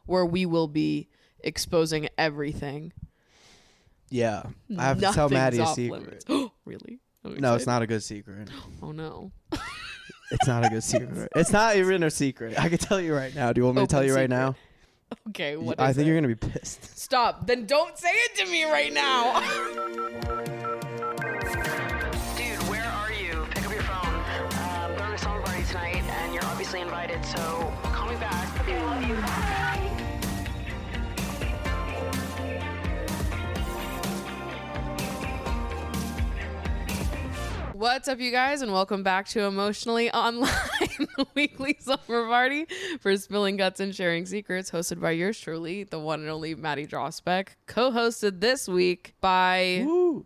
where we will be exposing everything. Yeah. I have to tell Maddie a secret. Really? No, it's not a good secret. Oh, no. It's not a good secret. It's not even a secret. I can tell you right now. Do you want me to tell you right now? Okay, what I is think it? you're going to be pissed. Stop. Then don't say it to me right now. Dude, where are you? Pick up your phone. We're going to a summer party tonight, and you're obviously invited, so call me back. Okay, I love you. Bye. What's up, you guys, and welcome back to Emotionally Online, the weekly summer party for spilling guts and sharing secrets, hosted by yours truly, the one and only Maddie Drosbeck, co-hosted this week by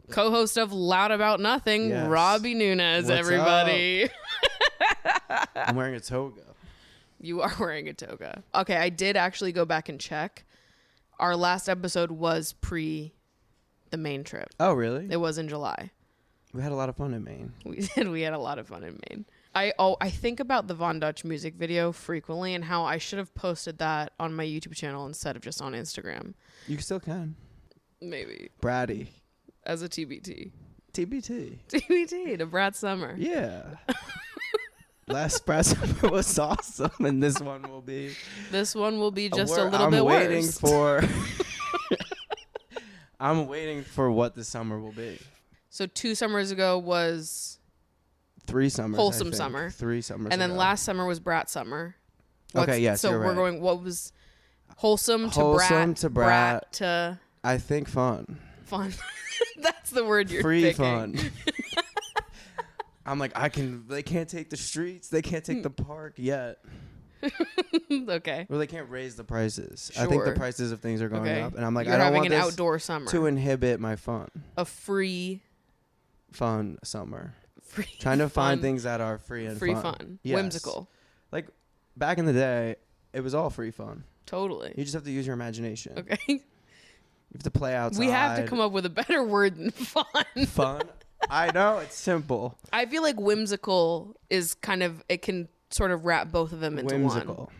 co-host of Loud About Nothing, Yes. Robbie Nunez. What's everybody. I'm wearing a toga. You are wearing a toga. Okay, I did actually go back and check. Our last episode was pre the Maine trip. Oh, really? It was in July. We had a lot of fun in Maine. We did. We had a lot of fun in Maine. I think about the Von Dutch music video frequently and how I should have posted that on my YouTube channel instead of just on Instagram. You still can. Maybe. Bratty. As a TBT. TBT. TBT to Brat Summer. Yeah. Last Brat Summer was awesome, and this one will be. This one will be just a little bit worse. I'm waiting for what the summer will be. So 2 summers ago was 3 summers. Wholesome Summer. 3 summers. And then ago. last summer was Brat Summer. Okay, yes, so you're we're right. going, what was wholesome to brat to I think fun. fun. That's the word you're Free picking. fun. I'm like, they can't take the streets. They can't take the park yet. Okay. Or they can't raise the prices. I think the Sure. prices of things are going Okay. up. And I'm like, You're I don't having want an this outdoor summer. to inhibit my fun. A free Summer. free Trying to find fun- things that are free and free fun. fun. Yes. Whimsical. Like back in the day, it was all free fun. Totally. You just have to use your imagination. Okay. You have to play outside. We have to come up with a better word than fun. Fun. I know, it's simple. I feel like whimsical is kind of, it can sort of wrap both of them into Whimsical.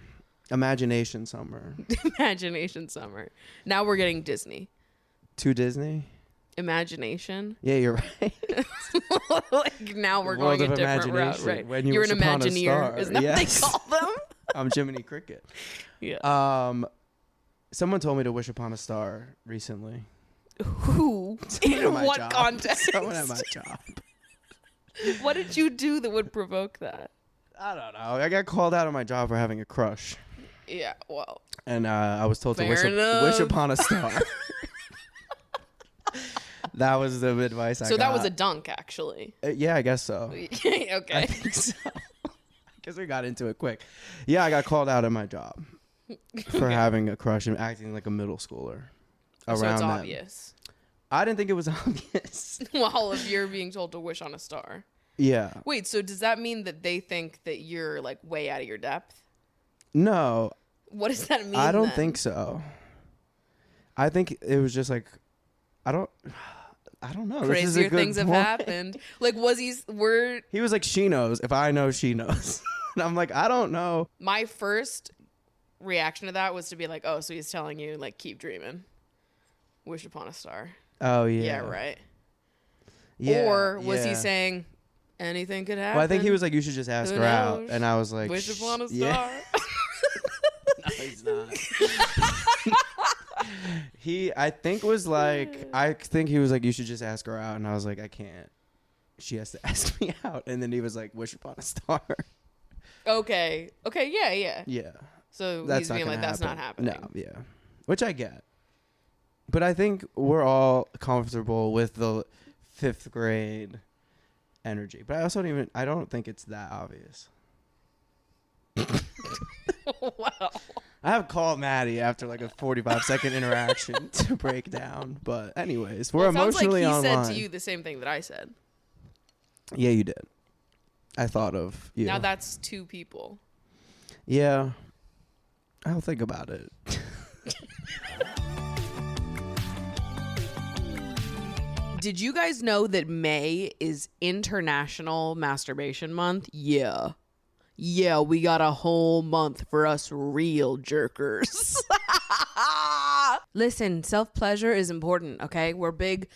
Imagination summer. one. Imagination summer. Now we're getting Disney. To Disney? Imagination. Yeah, you're right. Like now we're World going a of different route, imagination, right? when you You're an wish upon a Imagineer. star. Isn't that Yes. what they call them? I'm Jiminy Cricket. Yeah. Someone told me to wish upon a star recently. Who? Someone In at my what job. context? Someone at my job. What did you do that would provoke that? I don't know. I got called out of my job for having a crush. Yeah, well. And I was told to wish Fair upon a star. That was the advice I got. So that was a dunk, actually. Yeah, I guess so. Okay. I think so. I guess we got into it quick. Yeah, I got called out of my job for having a crush and acting like a middle schooler. So it's Around that. obvious. I didn't think it was obvious. While if you're being told to wish on a star. Yeah. Wait, so does that mean that they think that you're like way out of your depth? No, What does that mean? I don't then? think so. I think it was just like, I don't know. This is a Crazier good things have point. happened. Like, He was like, she knows. If I know, she knows. And I'm like, I don't know. My first reaction to that was to be like, oh, so he's telling you, like, keep dreaming. Wish upon a star. Oh, yeah. Yeah, right. Yeah, Or was he yeah. saying anything could happen? Well, I think he was like, you should just ask Who her out. knows? And I was like, Wish upon a star. Yeah. No, he's not. I think he was like, you should just ask her out. And I was like, I can't. She has to ask me out. And then he was like, wish upon a star. Okay. Yeah. Yeah. So That's he's not being gonna like, that's not happen. happening. No, yeah. Which I get. But I think we're all comfortable with the 5th grade energy. But I don't think it's that obvious. Wow. I have called Maddie after like a 45-second interaction to break down. But anyways, we're Well, it emotionally sounds like he online. said to you the same thing that I said. Yeah, you did. I thought of you. Now that's 2 people. Yeah. I'll think about it. Did you guys know that May is International Masturbation Month? Yeah. Yeah, we got a whole month for us real jerkers. Listen, self-pleasure is important, okay? We're big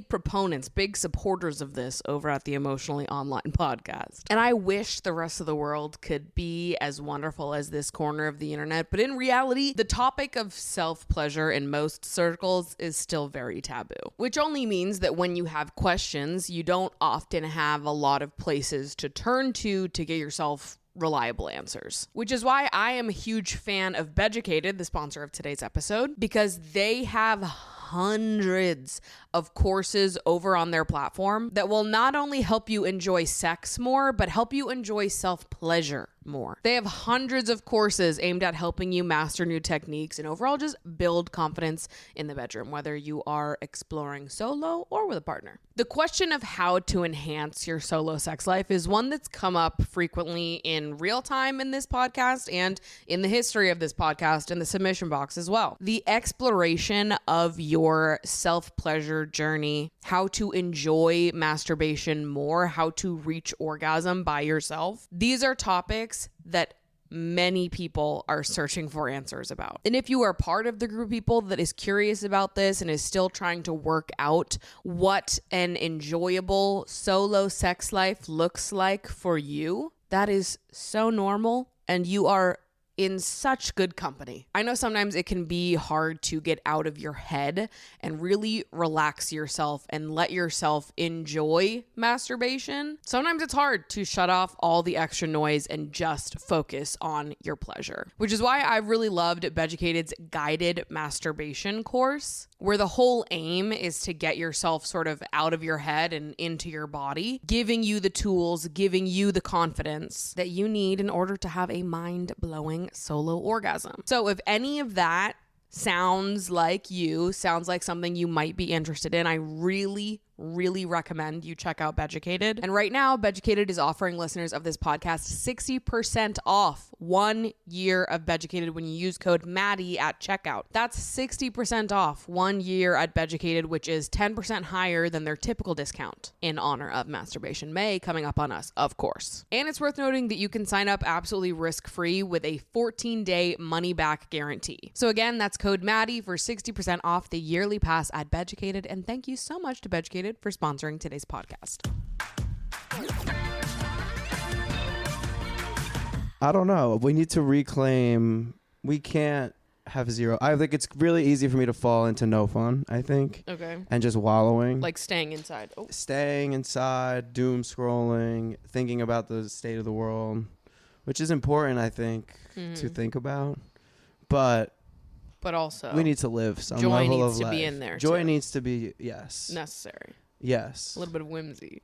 proponents, big supporters of this over at the Emotionally Online podcast. And I wish the rest of the world could be as wonderful as this corner of the internet. But in reality, the topic of self-pleasure in most circles is still very taboo, which only means that when you have questions, you don't often have a lot of places to turn to get yourself reliable answers, which is why I am a huge fan of Beducated, the sponsor of today's episode, because they have hundreds of courses over on their platform that will not only help you enjoy sex more, but help you enjoy self-pleasure more. They have hundreds of courses aimed at helping you master new techniques and overall just build confidence in the bedroom, whether you are exploring solo or with a partner. The question of how to enhance your solo sex life is one that's come up frequently in real time in this podcast and in the history of this podcast and the submission box as well. The exploration of your self-pleasure journey, how to enjoy masturbation more, how to reach orgasm by yourself. These are topics that many people are searching for answers about. And if you are part of the group of people that is curious about this and is still trying to work out what an enjoyable solo sex life looks like for you, that is so normal, and you are in such good company. I know sometimes it can be hard to get out of your head and really relax yourself and let yourself enjoy masturbation. Sometimes it's hard to shut off all the extra noise and just focus on your pleasure, which is why I really loved Beducated's guided masturbation course, where the whole aim is to get yourself sort of out of your head and into your body, giving you the tools, giving you the confidence that you need in order to have a mind-blowing solo orgasm. So if any of that sounds like something you might be interested in, I really recommend you check out Beducated. And right now, Beducated is offering listeners of this podcast 60% off 1 year of Beducated when you use code Maddie at checkout. That's 60% off 1 year at Beducated, which is 10% higher than their typical discount in honor of Masturbation May coming up on us, of course. And it's worth noting that you can sign up absolutely risk-free with a 14-day money-back guarantee. So again, that's code Maddie for 60% off the yearly pass at Beducated. And thank you so much to Beducated for sponsoring today's podcast. I don't know. We need to reclaim. We can't have zero. I think it's really easy for me to fall into no fun, I think. Okay. And just wallowing. Like staying inside. Oh. Staying inside, doom scrolling, thinking about the state of the world, which is important, I think, to think about. But also, we need to live some joy level needs of to life. be in there. Joy too. needs to be, yes. Necessary. Yes. A little bit of Whimsy.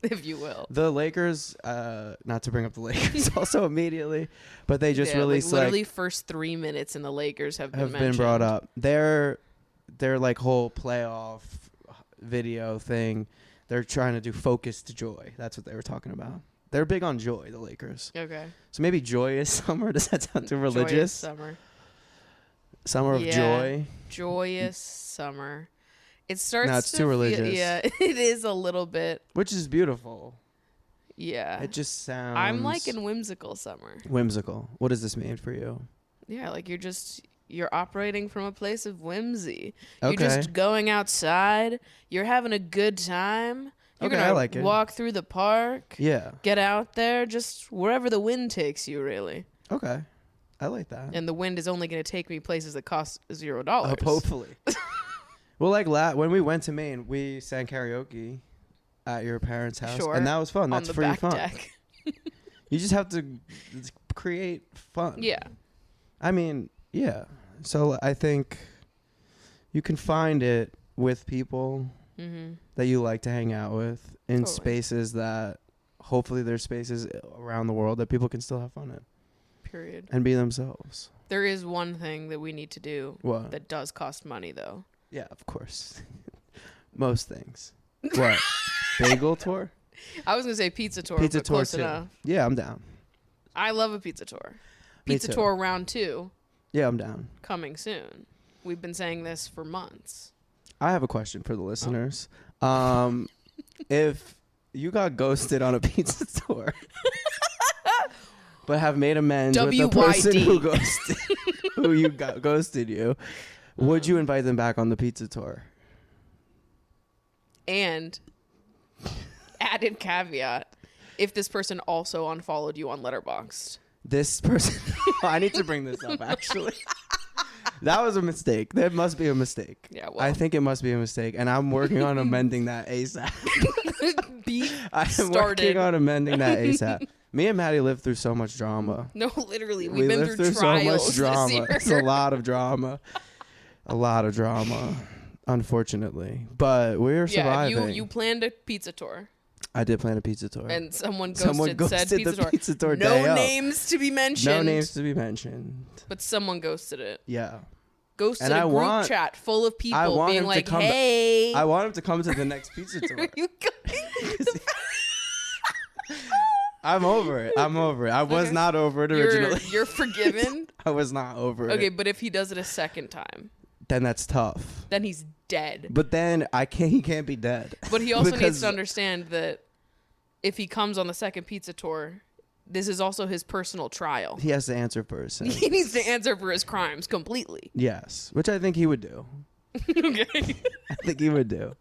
if you will. The Lakers, not to bring up the Lakers also immediately, but they just released literally first 3 minutes in the Lakers have been brought up. Their like whole playoff video thing, they're trying to do focused joy. That's what they were talking about. They're big on joy, the Lakers. Okay. So maybe joyous summer. Does that sound too religious? Joyous summer. Summer of joy. Joyous summer. It starts. No, it's too religious. Yeah, it is a little bit. Which is beautiful. Yeah. It just sounds. I'm liking whimsical summer. Whimsical. What does this mean for you? Yeah, like you're operating from a place of whimsy. You're Okay. just going outside. You're having a good time. You're Okay, I like it. walk through the park. Yeah. Get out there, just wherever the wind takes you, really. Okay. I like that. And the wind is only going to take me places that cost $0. Hopefully. Well, like when we went to Maine, we sang karaoke at your parents' house, Sure. and that was fun. That's on the free back fun. deck. You just have to create fun. Yeah. I mean, yeah. So I think you can find it with people that you like to hang out with in spaces that hopefully there's spaces around the world that people can still have fun in. Period. And be themselves. There is one thing that we need to do What? that does cost money, though. Yeah, of course. Most things. What? Bagel tour? I was going to say pizza tour, Pizza but tour close too. enough. Yeah, I'm down. I love a pizza tour. Me Pizza too. tour round 2 Yeah, I'm down. coming soon. We've been saying this for months. I have a question for the listeners. If you got ghosted on a pizza tour, but have made amends with the person who ghosted, who ghosted you, would you invite them back on the pizza tour? And added caveat, if this person also unfollowed you on Letterboxd. This person, I need to bring this up actually. That was a mistake. That must be a mistake. Yeah, well. I think it must be a mistake, and I'm working on amending that ASAP. I'm working on amending that ASAP. Me and Maddie lived through so much drama. No, literally, we been lived through so trials much drama. this year. It's a lot of drama. A lot of drama, unfortunately. But we're surviving. Yeah, you planned a pizza tour. I did plan a pizza tour. And someone ghosted said the pizza tour No day names to be mentioned. No names to be mentioned. But someone ghosted it. Yeah. Ghosted a group chat full of people being like, hey. I want him to come to the next pizza tour. Are you going? I'm over it. I was not over it originally. You're forgiven? I was not over it. Okay, but if he does it a second time. Then that's tough. Then he's dead. But then he can't be dead. But he also needs to understand that if he comes on the second pizza tour, this is also his personal trial. He has to answer first. He needs to answer for his crimes completely. Yes, which I think he would do. Okay. I think he would do.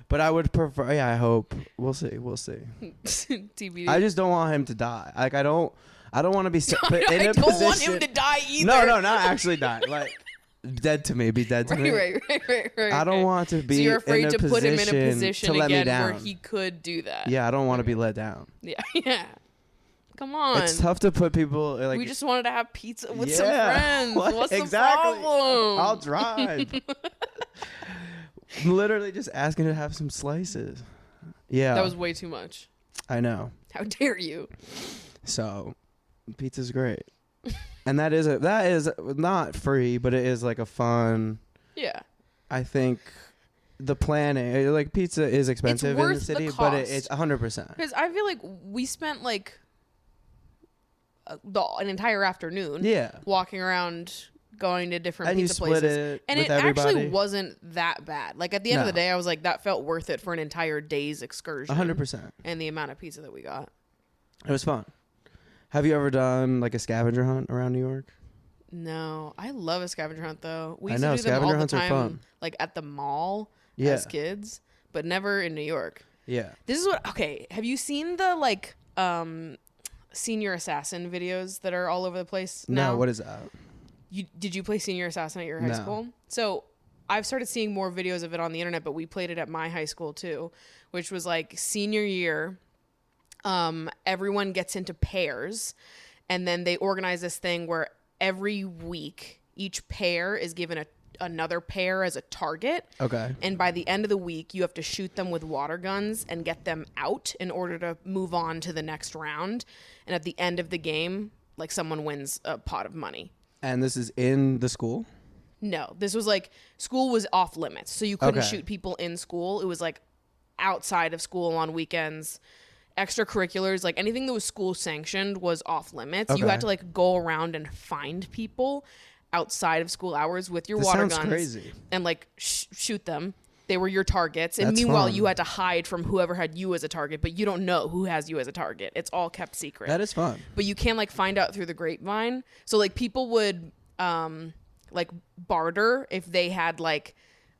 But I would prefer, I hope. We'll see. TBD. I just don't want him to die. Like, I don't want to be put in a I position. don't want him to die either. No, not actually die. Like, dead to me. Be dead to me. Right. I don't want to be. So you're afraid to put him in a position to let me again down. where he could do that. Yeah, I don't want to be let down. Yeah. Come on. It's tough to put people like. We just wanted to have pizza with some friends. What's the problem? I'll drive. I'm literally just asking to have some slices. Yeah. That was way too much. I know. How dare you? So, pizza's great. And that is not free, but it is like a fun. Yeah. I think the planning, like pizza is expensive in the city, but it's 100%. Because I feel like we spent like an entire afternoon walking around going to different pizza places. And it actually wasn't that bad. Like at the end of the day, I was like, that felt worth it for an entire day's excursion. 100%. And the amount of pizza that we got. It was fun. Have you ever done like a scavenger hunt around New York? No, I love a scavenger hunt though. We used to do them all the time, are fun. Like at the mall as kids, but never in New York. Yeah. This is have you seen the like Senior Assassin videos that are all over the place now? No, what is that? Did you play Senior Assassin at your high school? So I've started seeing more videos of it on the internet, but we played it at my high school too, which was like senior year. Everyone gets into pairs, and then they organize this thing where every week each pair is given another pair as a target. Okay. And by the end of the week, you have to shoot them with water guns and get them out in order to move on to the next round. And at the end of the game, like someone wins a pot of money. And this is in the school? No, this was like school was off limits. So you couldn't shoot people in school. It was like outside of school on weekends. Extracurriculars, like anything that was school sanctioned was off limits. You had to like go around and find people outside of school hours with your water guns crazy. And like shoot them. They were your targets. And meanwhile, you had to hide from whoever had you as a target, but you don't know who has you as a target. It's all kept secret. That is fun. But you can like find out through the grapevine. So like people would like barter if they had like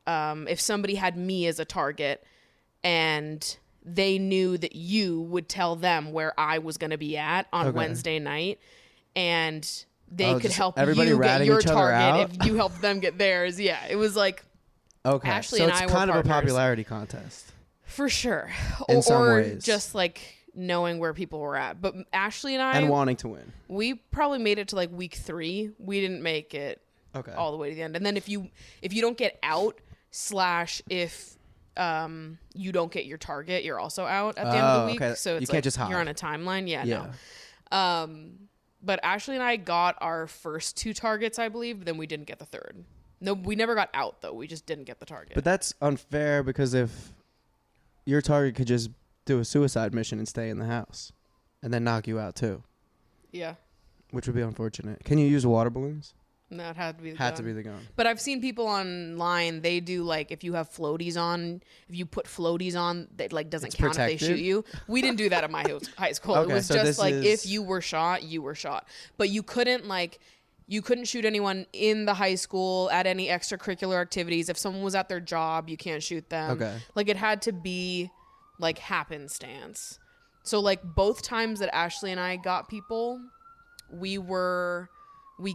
if somebody had me as a target and they knew that you would tell them where I was going to be at on Wednesday night, and they could help you get your target if you helped them get theirs. Yeah, it was like Ashley and I were it's kind of a partners. popularity contest. For sure. In some or ways. Just like knowing where people were at. But Ashley and I... And wanting to win. We probably made it to like week 3. We didn't make it all the way to the end. And then if you don't get out / if... you don't get your target, you're also out at the end of the week. Okay. So it's you can't just hide. You're on a timeline. Yeah. No. But Ashley and I got our first 2 targets, I believe, but then we didn't get the third. No, we never got out though. We just didn't get the target. But that's unfair because if your target could just do a suicide mission and stay in the house and then knock you out too. Yeah. Which would be unfortunate. Can you use water balloons? No, it had to be the gun. gun. To be the gun. But I've seen people online, they do like if you have floaties on, if you put floaties on, that like doesn't count protected? if they shoot you. We didn't do that at my high school. Okay, it was so just this like is... if you were shot, you were shot. But you couldn't like you couldn't shoot anyone in the high school at any extracurricular activities. If someone was at their job, you can't shoot them. Okay. Like, it had to be, like, happenstance. So, like, both times that Ashley and I got people, we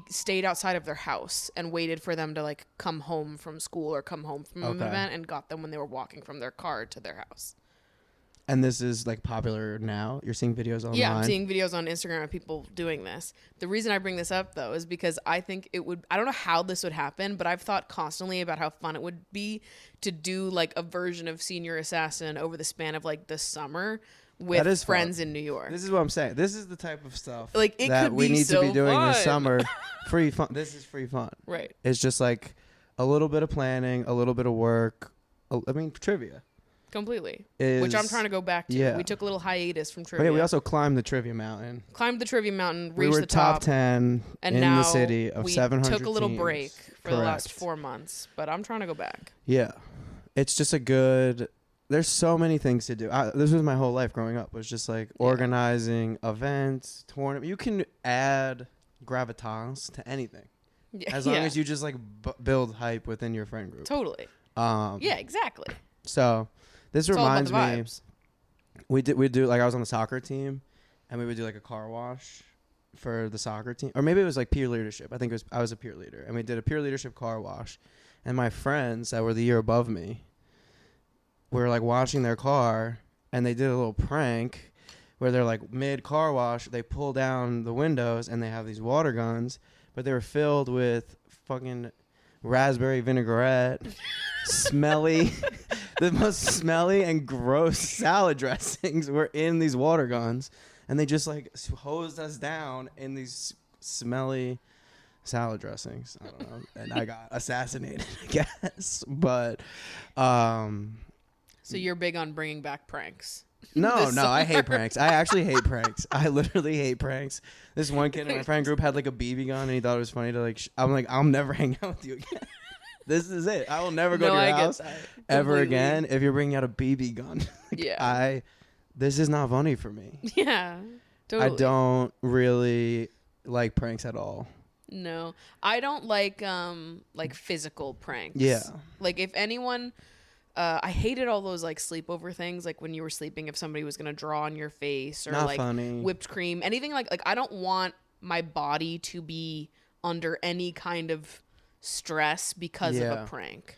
stayed outside of their house and waited for them to, like, come home from school or come home from an event, and got them when they were walking from their car to their house. And this is like popular now. You're seeing videos online. Yeah, I'm seeing videos on Instagram of people doing this. The reason I bring this up, though, is because I think I don't know how this would happen, but I've thought constantly about how fun it would be to do like a version of Senior Assassin over the span of like the summer with friends in New York. This is what I'm saying. This is the type of stuff like it that could we be need so to be doing fun. this summer. Free fun. This is free fun. Right. It's just like a little bit of planning, a little bit of work. I mean, trivia. Completely. Which I'm trying to go back to. Yeah. We took a little hiatus from But trivia. yeah, we also climbed the trivia mountain. climbed the trivia mountain, reached We were the top. top 10 and in now the city of 700 we took a little teams. break for the last Correct. 4 months, but I'm trying to go back. Yeah. It's just a good... There's so many things to do. This was my whole life growing up. It was just like organizing events, tournament. You can add gravitas to anything. Yeah. As long as you just like build hype within your friend group. Totally. Yeah, exactly. So this It's all about reminds the me... vibes. We do like I was on the soccer team, and we would do like a car wash for the soccer team, or maybe it was like peer leadership. I think I was a peer leader, and we did a peer leadership car wash, and my friends that were the year above me were like washing their car, and they did a little prank where they're like mid car wash, they pull down the windows and they have these water guns, but they were filled with fucking raspberry vinaigrette, smelly. The most smelly and gross salad dressings were in these water guns, and they just like hosed us down in these smelly salad dressings. I don't know, and I got assassinated, I guess. But So you're big on bringing back pranks. no, this I hate summer. pranks. I actually hate pranks. I literally hate pranks. This one kid in my friend group had like a BB gun, and he thought it was funny to like. I'm like, I'll never hang out with you again. This is it. I will never go to your house ever again if you're bringing out a BB gun. Yeah. This is not funny for me. Yeah. Totally. I don't really like pranks at all. No. I don't like physical pranks. Yeah. Like if anyone I hated all those like sleepover things, like when you were sleeping if somebody was gonna draw on your face or Not like funny. whipped cream. Anything like I don't want my body to be under any kind of stress because of a prank.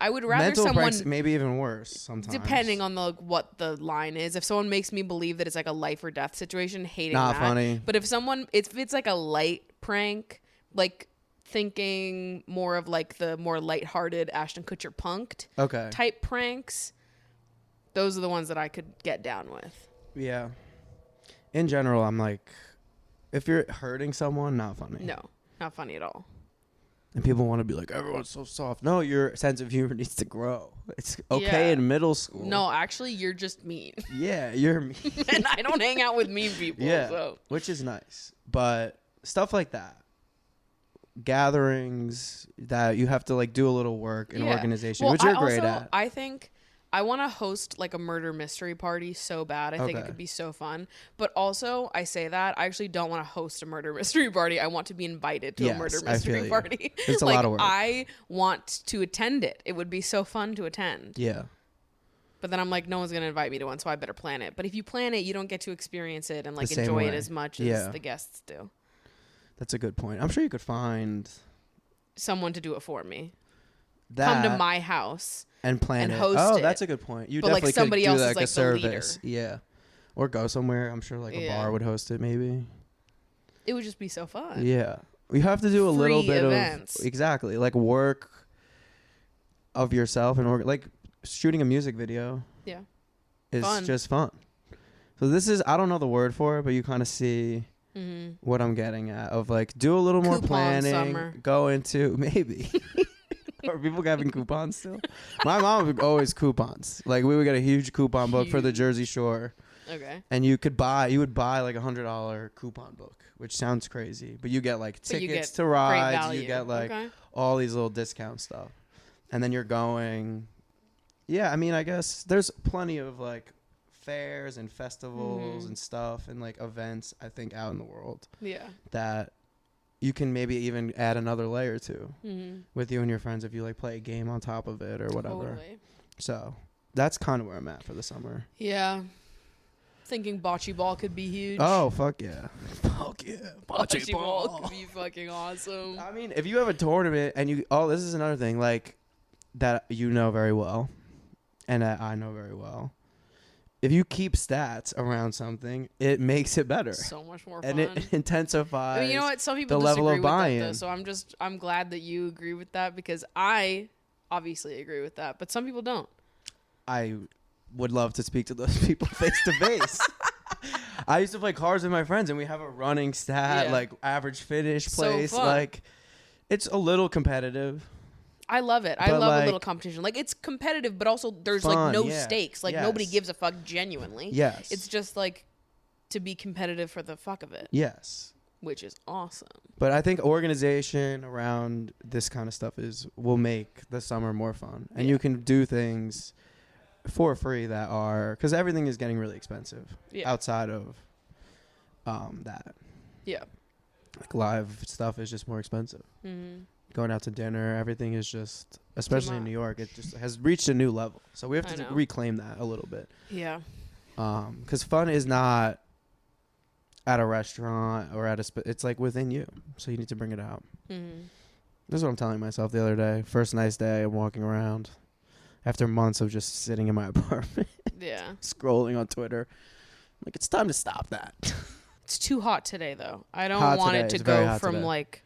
I would rather Mental someone pranks, maybe even worse sometimes. depending on what the line is. If someone makes me believe that it's like a life or death situation, hating Not that. funny. But if it's like a light prank, like thinking more of like the more lighthearted Ashton Kutcher punked type pranks, those are the ones that I could get down with. Yeah. In general, I'm like, if you're hurting someone, not funny. No, not funny at all. And people want to be like, everyone's so soft. No, your sense of humor needs to grow. It's okay in middle school. No, actually, you're just mean. Yeah, you're mean. And I don't hang out with mean people. Yeah, So. which is nice. But stuff like that, gatherings that you have to like do a little work in organization, which you're great at. I think I want to host like a murder mystery party so bad. I think it could be so fun. But also, I say that I actually don't want to host a murder mystery party. I want to be invited to a murder mystery party. It's a lot of work. I want to attend it. It would be so fun to attend. Yeah. But then I'm like, no one's going to invite me to one, so I better plan it. But if you plan it, you don't get to experience it and like enjoy it as much as the guests do. That's a good point. I'm sure you could find someone to do it for me. That, come to my house and plan and it. host Oh, it. that's a good point. You But, definitely like, somebody could do else that, is, like like, a the service. leader. Yeah. Or go somewhere. I'm sure like a bar would host it maybe. It would just be so fun. Yeah. You have to do a little Free bit events. of exactly like work of yourself and like shooting a music video. Yeah. Is Fun. just fun. So this is, I don't know the word for it, but you kind of see what I'm getting at of like do a little more Coupon planning, summer. go into maybe. Are people having coupons still? My mom would always coupons. Like we would get a huge coupon book for the Jersey Shore. Okay. And you would buy like $100 coupon book, which sounds crazy, but you get like tickets to rides, you get like all these little discount stuff. And then you're going, yeah, I mean, I guess there's plenty of like fairs and festivals and stuff and like events, I think, out in the world. Yeah. That you can maybe even add another layer to with you and your friends if you like play a game on top of it or whatever. Totally. So that's kind of where I'm at for the summer. Yeah. Thinking bocce ball could be huge. Oh, fuck yeah. Fuck yeah. Bocce ball could be fucking awesome. I mean, if you have a tournament and this is another thing, like, that you know very well and that I know very well. If you keep stats around something, it makes it better. So much more fun. And it intensifies I mean, you know what? Some people the level disagree of with buy-in. that, though. So I'm glad that you agree with that because I obviously agree with that, but some people don't. I would love to speak to those people face to face. I used to play cards with my friends, and we have a running stat, like average finish place. So fun. Like, it's a little competitive. I love it. I love a little competition. Like, it's competitive, but also there's fun, like no stakes. Like, nobody gives a fuck genuinely. Yes. It's just like to be competitive for the fuck of it. Yes. Which is awesome. But I think organization around this kind of stuff will make the summer more fun. And you can do things for free that are, because everything is getting really expensive outside of that. Yeah. Like live stuff is just more expensive. Going out to dinner, everything is just, especially in New York, it just has reached a new level. So we have to reclaim that a little bit. Yeah. Because fun is not at a restaurant or at it's like within you. So you need to bring it out. This is what I'm telling myself the other day. First nice day, I'm walking around after months of just sitting in my apartment. Yeah. Scrolling on Twitter. Like, it's time to stop that. It's too hot today, though. I don't want it to go from like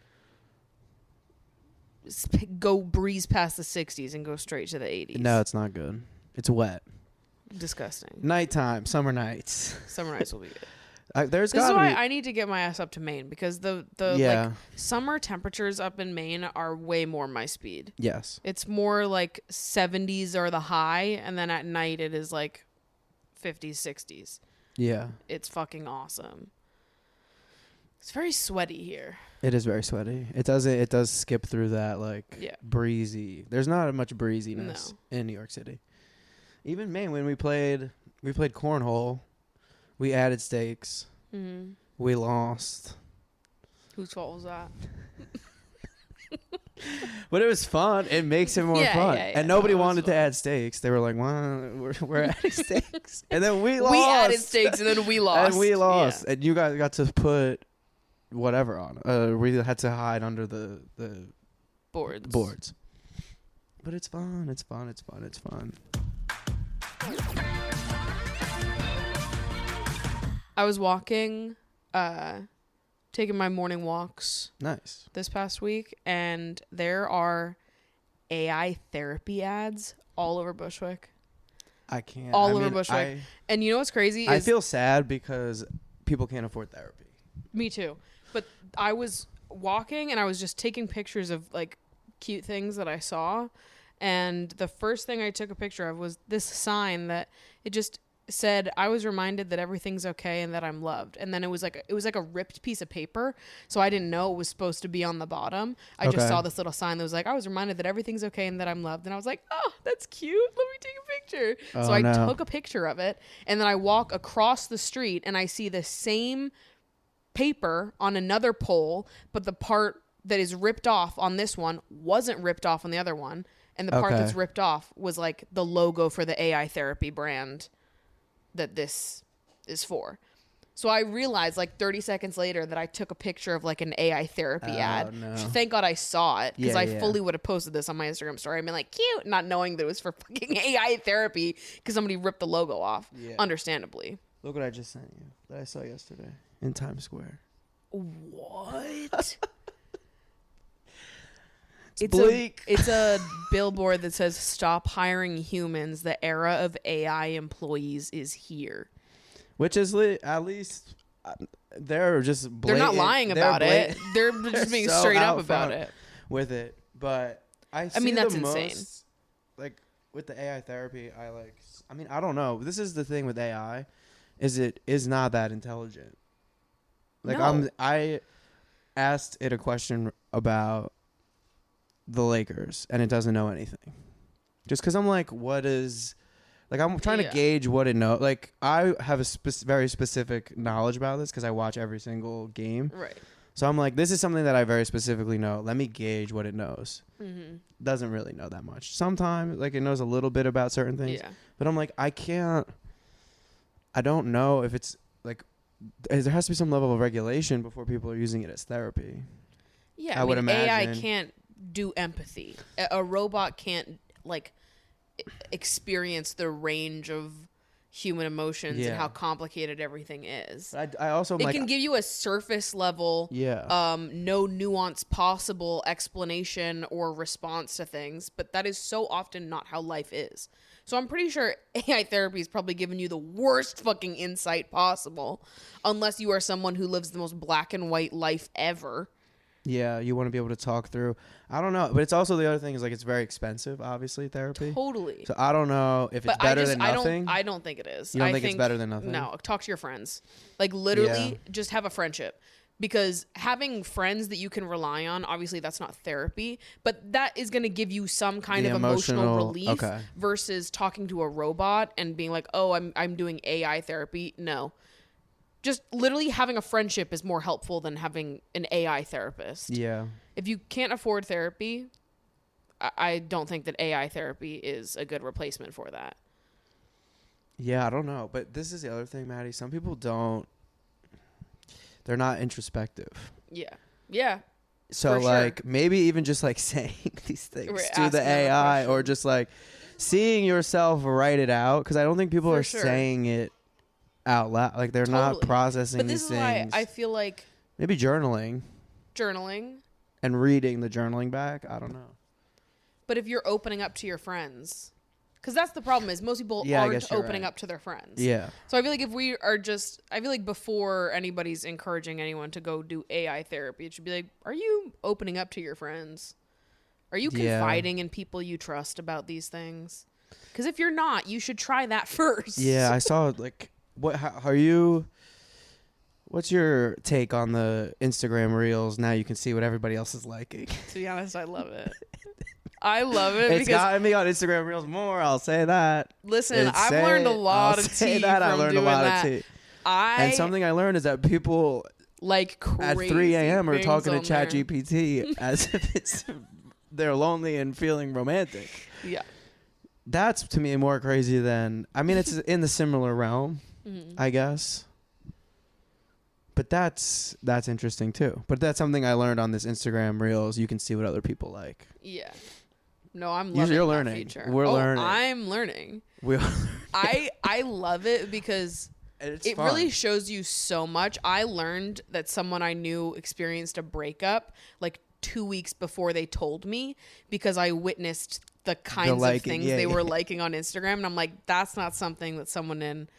go breeze past the 60s and go straight to the 80s. No, it's not good. It's wet. Disgusting. Nighttime, summer nights. Summer nights will be good. This is why I need to get my ass up to Maine because the Yeah. like summer temperatures up in Maine are way more my speed. Yes. It's more like 70s are the high, and then at night it is like 50s, 60s. Yeah. It's fucking awesome. It's very sweaty here. It is very sweaty. It does skip through that like breezy. There's not much breeziness in New York City. Even Maine, when we played cornhole, we added stakes. We lost. Whose fault was that? But it was fun. It makes it more fun. And nobody wanted to add stakes. They were like, "Well, we're adding stakes," and then we lost. We added stakes, and then we lost. And we lost. And you guys got to put whatever on. We had to hide under the boards. But it's fun. It's fun. It's fun. It's fun. I was walking, taking my morning walks. Nice. This past week, and there are AI therapy ads all over Bushwick. I can't. All over Bushwick. And you know what's crazy? I feel sad because people can't afford therapy. Me too. But I was walking and I was just taking pictures of like cute things that I saw. And the first thing I took a picture of was this sign that it just said, I was reminded that everything's okay and that I'm loved. And then it was like a ripped piece of paper, so I didn't know it was supposed to be on the bottom. I just saw this little sign that was like, I was reminded that everything's okay and that I'm loved. And I was like, oh, that's cute, let me take a picture. So I took a picture of it, and then I walk across the street and I see the same paper on another pole, but the part that is ripped off on this one wasn't ripped off on the other one, and the part that's ripped off was like the logo for the AI therapy brand that this is for. So I realized like 30 seconds later that I took a picture of like an AI therapy ad. No. Thank God I saw it, because I fully would have posted this on my Instagram story. I mean, like, cute, not knowing that it was for fucking AI therapy because somebody ripped the logo off. Yeah. Understandably. Look what I just sent you that I saw yesterday in Times Square. What? It's bleak. It's a billboard that says, "Stop hiring humans. The era of AI employees is here." Which is at least they're just blatant. They're not lying about it. They're just being straight up about it with it. But I mean, that's insane. Like with the AI therapy, I don't know. This is the thing with AI, is it is not that intelligent. Like I asked it a question about the Lakers, and it doesn't know anything. Just because I'm like, what is... Like, I'm trying to gauge what it knows. Like, I have a very specific knowledge about this because I watch every single game. Right. So I'm like, this is something that I very specifically know. Let me gauge what it knows. Mm-hmm. Doesn't really know that much. Sometimes, like, it knows a little bit about certain things. Yeah. But I'm like, I don't know if it's, like, there has to be some level of regulation before people are using it as therapy. Yeah, I would AI imagine. can't do empathy. A robot can't, like, experience the range of human emotions and how complicated everything is. I also it can give you a surface level, no nuance possible explanation or response to things, but that is so often not how life is. So I'm pretty sure AI therapy is probably giving you the worst fucking insight possible, unless you are someone who lives the most black and white life ever. Yeah, you want to be able to talk through. I don't know, but it's also the other thing is, like, it's very expensive, obviously, therapy. Totally. So I don't know if it's better than nothing. I don't think it is. You don't think it's better than nothing? No, talk to your friends. Like, literally, just have a friendship. Because having friends that you can rely on, obviously that's not therapy, but that is going to give you some kind of emotional relief versus talking to a robot and being like, oh, I'm doing AI therapy. No. Just literally having a friendship is more helpful than having an AI therapist. Yeah. If you can't afford therapy, I don't think that AI therapy is a good replacement for that. Yeah, I don't know. But this is the other thing, Maddie. Some people they're not introspective. Yeah. Yeah. So, like, maybe even just, like, saying these things to the AI or just, like, seeing yourself write it out. Because I don't think people are saying it out loud. Like, they're not processing these things. But this is why I feel like maybe journaling and reading the journaling back. I don't know. But if you're opening up to your friends, because that's the problem is most people aren't opening up to their friends. Yeah. So I feel like if we are I feel like before anybody's encouraging anyone to go do AI therapy, it should be like, are you opening up to your friends? Are you confiding in people you trust about these things? Because if you're not, you should try that first. Yeah, I saw, like, what's your take on the Instagram reels? Now you can see what everybody else is liking. To be honest, I love it. I love it. It's gotten me on Instagram reels more. I'll say that. Listen, I've learned a lot of tea from doing that. And something I learned is that people like at 3 a.m. are talking to ChatGPT as if they're lonely and feeling romantic. Yeah. That's, to me, more crazy than... I mean, it's in the similar realm, I guess. But that's interesting, too. But that's something I learned on this Instagram Reels. You can see what other people like. Yeah. No, I'm loving You're that learning. feature. We're learning. I'm learning. I love it because it fun. really shows you so much. I learned that someone I knew experienced a breakup like 2 weeks before they told me because I witnessed the kinds of things they were liking on Instagram. And I'm like, that's not something that someone in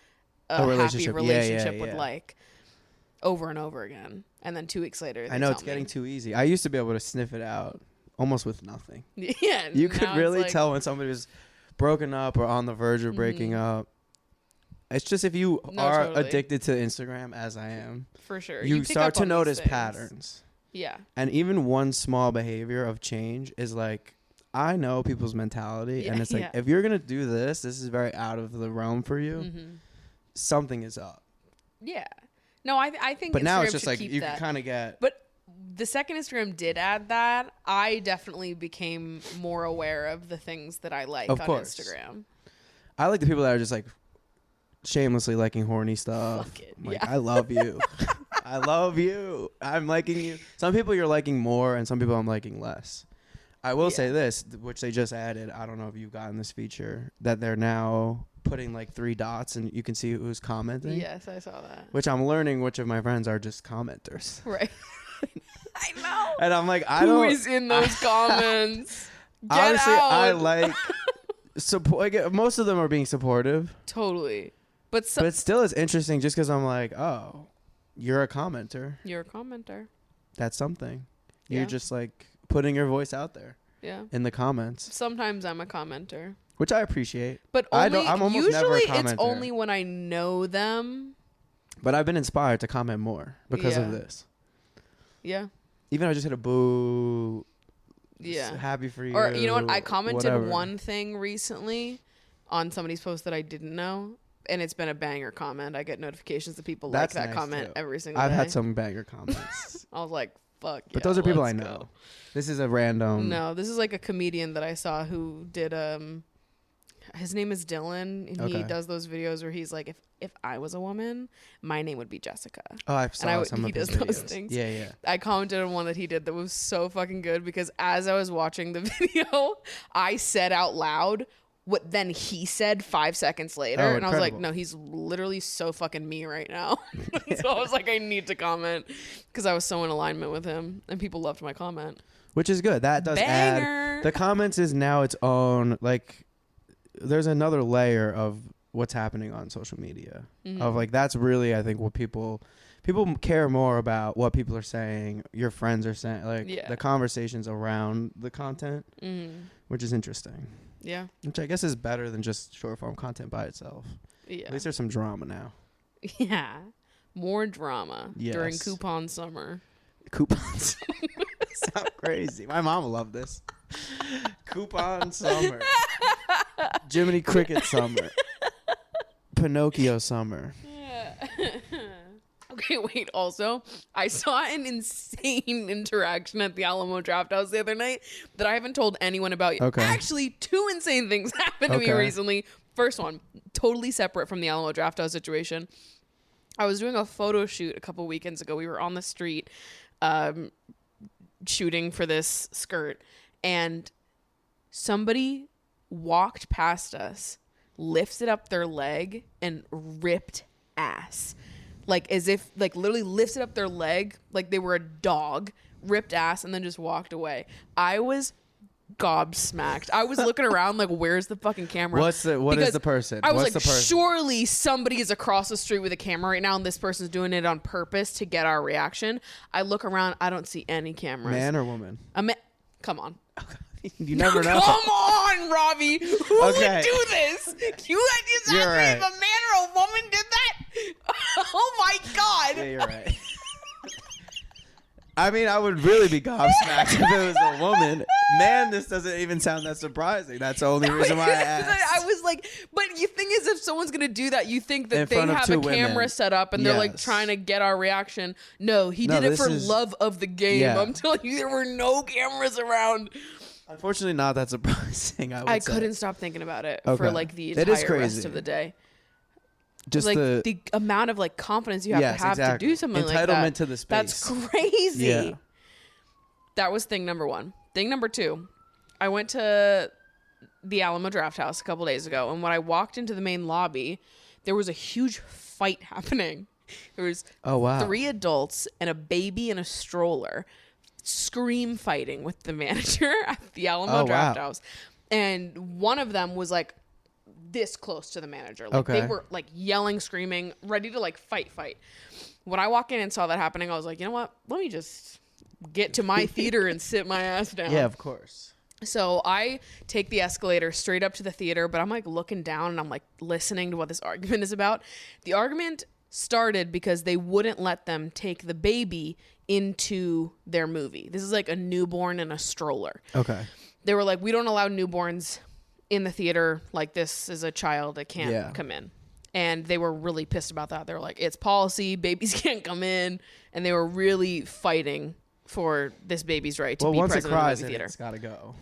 a happy relationship would like over and over again. And then 2 weeks later, I know it's getting too easy. I used to be able to sniff it out almost with nothing. Yeah. You could really tell when somebody was broken up or on the verge of breaking up. It's just if you are addicted to Instagram, as I am. For sure. You start to notice patterns. Yeah. And even one small behavior of change is like, I know people's mentality. And it's like, if you're going to do this is very out of the realm for you. Something is up. Yeah. No, I think but Instagram now it's just should like, keep you that. can kind of get. But the second Instagram did add that, I definitely became more aware of the things that I like on Instagram. I like the people that are just like shamelessly liking horny stuff. Fuck it. Like, I love you. I love you. I'm liking you. Some people you're liking more and some people I'm liking less. I will say this, which they just added. I don't know if you've gotten this feature, that they're now putting like 3 dots and you can see who's commenting. Yes, I saw that. Which I'm learning which of my friends are just commenters. Right. I know. And I'm like, Who is in those comments? Get honestly, out. I like support. Most of them are being supportive. Totally. But still it's interesting just because I'm like, oh, you're a commenter. You're a commenter. That's something. You're just like putting your voice out there. Yeah. In the comments. Sometimes I'm a commenter. Which I appreciate. But I'm almost usually never a commenter. it's only when I know them. But I've been inspired to comment more because of this. Yeah. Even I just hit a boo. Yeah. Happy for you. Or you know what? I commented one thing recently on somebody's post that I didn't know. and it's been a banger comment. I get notifications that people That's like that nice, comment too. every single day. I've had some banger comments. I was like, fuck But those are people I know. go. This is a random. No, this is like a comedian that I saw who did his name is Dylan, and he does those videos where he's like, if I was a woman, my name would be Jessica. Oh, I saw some he of his does those videos. things. Yeah. I commented on one that he did that was so fucking good because as I was watching the video, I said out loud what then he said 5 seconds later. Oh, and I was like, incredible. no, he's literally so fucking me right now. So I was like, I need to comment because I was so in alignment with him and people loved my comment. Which is good. That does Banger. add. The comments is now its own, like, there's another layer of what's happening on social media. Of like, that's really, I think, what people care more about what people are saying, your friends are saying, like the conversations around the content, which is interesting. Yeah. Which I guess is better than just short form content by itself. Yeah. At least there's some drama now. Yeah. More drama during Yes. coupon summer. Coupons. Sound crazy. My mom will love this. Coupon summer. Jiminy Cricket summer. Pinocchio summer. Okay, wait. Also, I saw an insane interaction at the Alamo Draft House the other night that I haven't told anyone about yet. Okay. Actually, 2 insane things happened to me recently. First one, totally separate from the Alamo Draft House situation. I was doing a photo shoot a couple weekends ago. We were on the street shooting for this skirt, and somebody walked past us, lifted up their leg, and ripped ass. Like as if, like literally lifted up their leg like they were a dog, ripped ass, and then just walked away. I was gobsmacked. I was looking around like, where's the fucking camera? What is the person? I was What's like, the person? surely somebody is across the street with a camera right now, and this person's doing it on purpose to get our reaction. I look around, I don't see any cameras. Man or woman? Come on. You never know. Come on, Robbie. Who would Okay. do this? You just asked me right. if a man or a woman did that? Oh my God. Yeah, you're right. I mean, I would really be gobsmacked if it was a woman. Man, this doesn't even sound that surprising. That's the only reason why I asked. I was like, but the thing is, if someone's going to do that, you think that In they front of have two a camera women. set up and they're like Yes. trying to get our reaction. No, he No, did it this for is- love of the game. Yeah. I'm telling you, there were no cameras around. Unfortunately, not that surprising. I would say. couldn't stop thinking about it Okay. for like the It is entire rest crazy. of the day. Just Like the the amount of like confidence you have Yes, to have exactly. to do something like that. Entitlement to the space. That's crazy. Yeah. That was thing number 1. Thing number 2, I went to the Alamo Draft House a couple days ago, and when I walked into the main lobby, there was a huge fight happening. There was Oh, wow. 3 adults and a baby in a stroller scream fighting with the manager at the Alamo Oh, Draft wow. House. And one of them was like this close to the manager. Like Okay. they were like yelling, screaming, ready to like fight. When I walked in and saw that happening, I was like, you know what? Let me just get to my theater and sit my ass down. Yeah, of course. So I take the escalator straight up to the theater, but I'm like looking down and I'm like listening to what this argument is about. The argument started because they wouldn't let them take the baby into their movie. This is like a newborn in a stroller. Okay. They were like, we don't allow newborns in the theater. Like, this is a child that can't come in. And they were really pissed about that. They were like, it's policy, babies can't come in. And they were really fighting for this baby's right to be once it present in cries, the movie theater. it's got to go.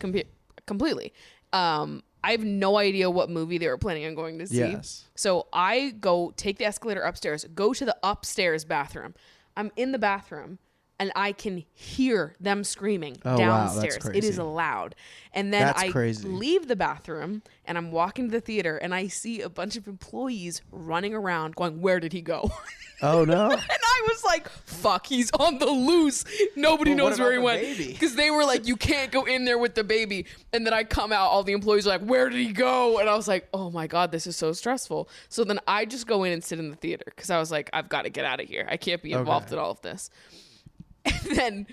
Completely. I have no idea what movie they were planning on going to see. Yes. So I go take the escalator upstairs, go to the upstairs bathroom. I'm in the bathroom and I can hear them screaming Oh, wow, that's downstairs. It is crazy. loud. And then That's I crazy. leave the bathroom and I'm walking to the theater and I see a bunch of employees running around going, where did he go? Oh, no. And I was like, fuck, he's on the loose. Nobody But what knows where he about went. the baby? Because they were like, you can't go in there with the baby. And then I come out, all the employees are like, where did he go? And I was like, oh my God, this is so stressful. So then I just go in and sit in the theater because I was like, I've got to get out of here. I can't be involved in all of this. And then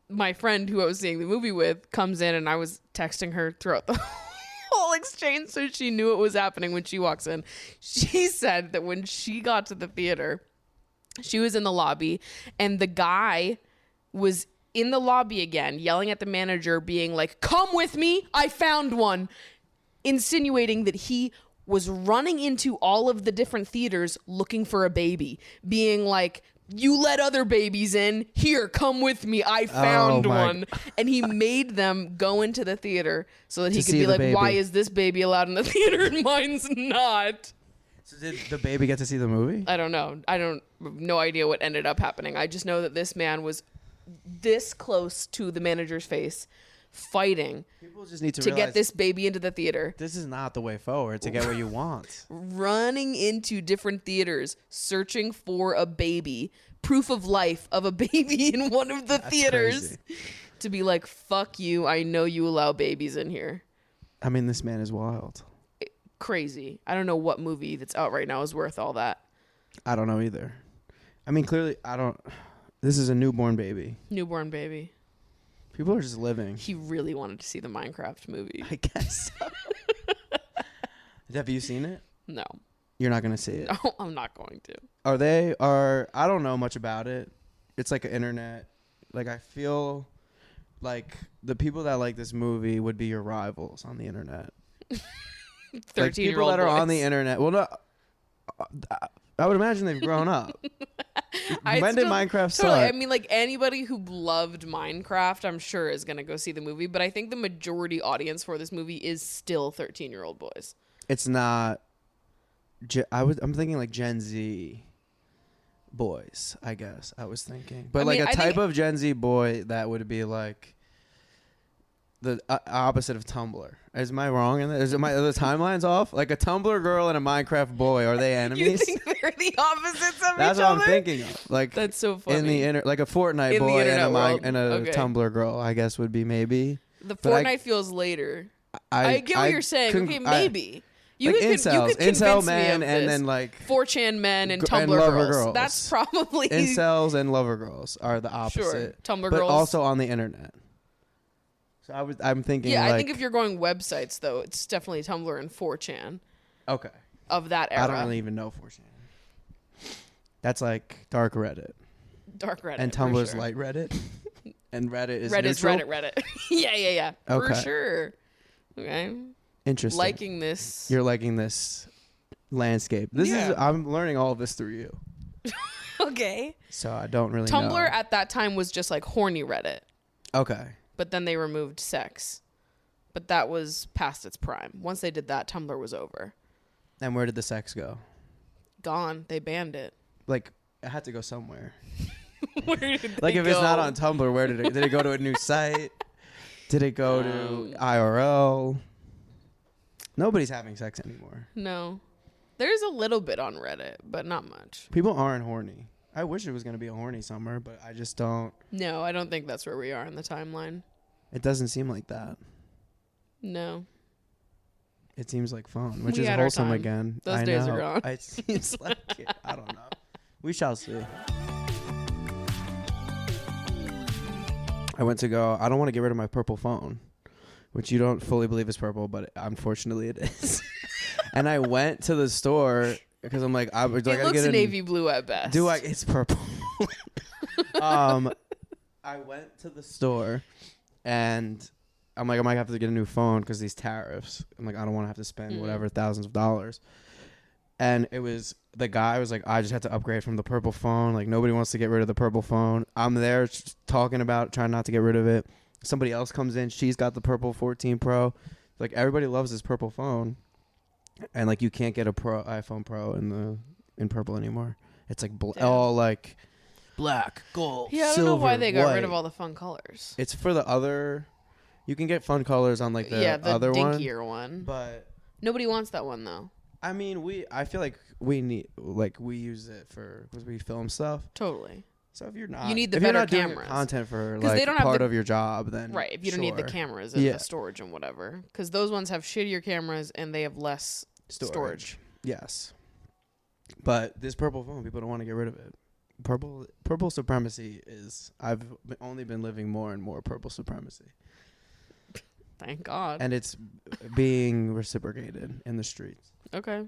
my friend who I was seeing the movie with comes in and I was texting her throughout the whole exchange so she knew it was happening when she walks in. She said that when she got to the theater, she was in the lobby and the guy was in the lobby again, yelling at the manager, being like, come with me, I found one, insinuating that he was running into all of the different theaters looking for a baby, being like, you let other babies in. Here, come with me. I found one. And he made them go into the theater so that he could be like, baby. Why is this baby allowed in the theater and mine's not? So did the baby get to see the movie? I don't know. I have no idea what ended up happening. I just know that this man was this close to the manager's face, fighting People just need to get this baby into the theater. This is not the way forward to get what you want. Running into different theaters, searching for a baby, proof of life of a baby in one of the theaters. Crazy. To be like, fuck you, I know you allow babies in here. I mean, this man is wild. Crazy. I don't know what movie that's out right now is worth all that. I don't know either. I mean, clearly, this is a newborn baby. Newborn baby. People are just living. He really wanted to see the Minecraft movie. I guess so. Have you seen it? No. You're not going to see it? No, I'm not going to. I don't know much about it. It's like an internet. Like, I feel like the people that like this movie would be your rivals on the internet. 13-year-old like people that are on the internet. Well, no, I would imagine they've grown up. When did Minecraft start? I mean, like anybody who loved Minecraft, I'm sure is going to go see the movie. But I think the majority audience for this movie is still 13-year-old boys. It's not. I'm thinking like Gen Z boys, I guess. I was thinking. But like a type of Gen Z boy that would be like the opposite of Tumblr. Am I wrong in that? Are the timelines off? Like a Tumblr girl and a Minecraft boy, are they enemies? You think they're the opposites of each other? That's what I'm thinking of. Like that's so funny. Like a Fortnite in boy and a Tumblr girl, I guess would be maybe. The Fortnite feels later. I get what you're saying. Okay, maybe. You like could incel men, and then like 4chan men and Tumblr girls. That's probably incels and lover girls are the opposite. Sure, Tumblr but girls, also on the internet. So I'm thinking. Yeah, like, I think if you're going websites though, it's definitely Tumblr and 4chan. Okay. Of that era. I don't really even know 4chan. That's like dark Reddit. Dark Reddit. And Tumblr's light Reddit. And Reddit is Reddit. Yeah. Okay. For sure. Okay. Interesting. You're liking this landscape. I'm learning all of this through you. Okay. So I don't really know. Tumblr at that time was just like horny Reddit. Okay. But then they removed sex. But that was past its prime. Once they did that, Tumblr was over. And where did the sex go? Gone. They banned it. Like, it had to go somewhere. Where did they like, if go? It's not on Tumblr, where did it go to a new site? Did it go to IRL? Nobody's having sex anymore. No. There's a little bit on Reddit, but not much. People aren't horny. I wish it was going to be a horny summer, but I just don't. No, I don't think that's where we are in the timeline. It doesn't seem like that. No. It seems like fun, which is wholesome again. Those days are gone. It seems like it. I don't know. We shall see. I went to go. I don't want to get rid of my purple phone, which you don't fully believe is purple, but unfortunately it is. And I went to the store because I'm like, it looks navy blue at best. It's purple. I went to the store and I'm like, I might have to get a new phone because these tariffs. I'm like, I don't want to have to spend whatever thousands of dollars. And it was, the guy was like, I just had to upgrade from the purple phone. Like, nobody wants to get rid of the purple phone. I'm there talking about trying not to get rid of it. Somebody else comes in. She's got the purple 14 Pro. Like, everybody loves this purple phone. And like, you can't get a iPhone Pro in purple anymore. It's like all like black, gold, yeah, I don't silver, know why they got white. rid of all the fun colors. It's for the other. You can get fun colors on like the other dinkier one. But nobody wants that one though. I mean, I feel like we use it because we film stuff. Totally. So if you're not, you need the better doing cameras. Content for like part of your job, then right. If you don't need the cameras and the storage and whatever, because those ones have shittier cameras and they have less storage. Yes. But this purple phone, people don't want to get rid of it. Purple supremacy is. I've only been living more and more purple supremacy. Thank God. And it's being reciprocated in the streets. Okay.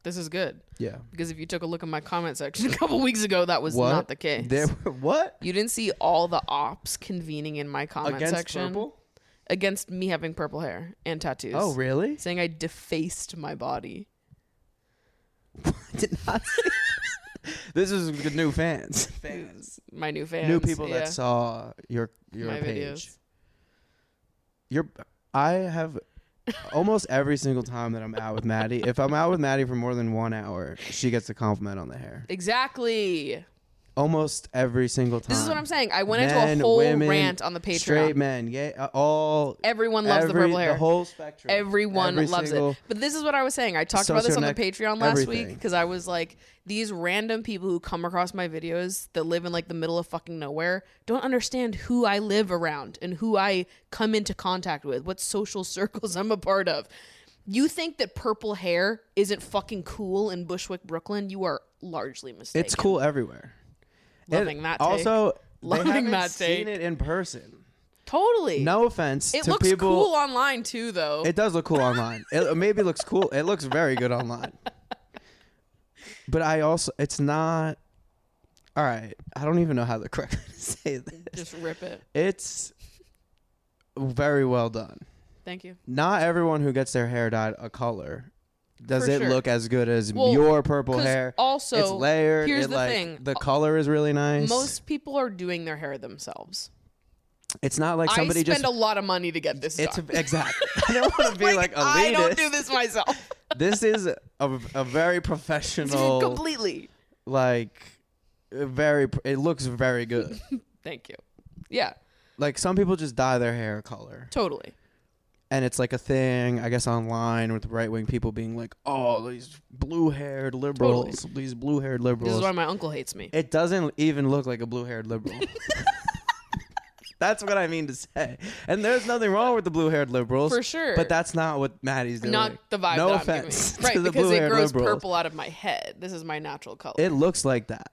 This is good. Yeah. Because if you took a look at my comment section a couple weeks ago, that was not the case. What? You didn't see all the ops convening in my comment section. Purple? Against me having purple hair and tattoos. Oh, really? Saying I defaced my body. I did not say this is the new fans. My new fans. New people that saw your my page. videos. I have almost every single time that I'm out with Maddie. If I'm out with Maddie for more than 1 hour, she gets a compliment on the hair. Exactly. Almost every single time. This is what I'm saying. I went into Men, a whole women, rant on the Patreon. Straight men, yeah, Everyone loves the purple hair. The whole spectrum. Everyone loves it. But this is what I was saying. I talked about this on the Patreon last week because I was like, these random people who come across my videos that live in like the middle of fucking nowhere don't understand who I live around and who I come into contact with, what social circles I'm a part of. You think that purple hair isn't fucking cool in Bushwick, Brooklyn? You are largely mistaken. It's cool everywhere. Loving that take. Also, Loving they haven't that seen take. it in person. Totally. No offense It to looks people. cool online too, though. It does look cool online. It maybe looks cool. It looks very good online. But it's not. All right. I don't even know how to correctly say this. Just rip it. It's very well done. Thank you. Not everyone who gets their hair dyed a color does For it sure. look as good as your purple 'Cause hair. Also, it's layered. here's the like, thing. The color is really nice. Most people are doing their hair themselves. It's not like somebody I spend just. a lot of money to get this It's done. exactly. I don't want to be like elitist. I don't do this myself. This is a very professional. Completely. Like, it looks very good. Thank you. Yeah, Like some people just dye their hair a color, totally. and it's like a thing, I guess, online with right wing people being like, "Oh, these blue-haired liberals, these blue-haired liberals." This is why my uncle hates me. It doesn't even look like a blue-haired liberal. That's what I mean to say. And there's nothing wrong with the blue-haired liberals. For sure. But that's not what Maddie's doing. Not the vibe No that offense I'm giving. Right, to the because it blue-haired grows liberals. purple out of my head. This is my natural color. It looks like that.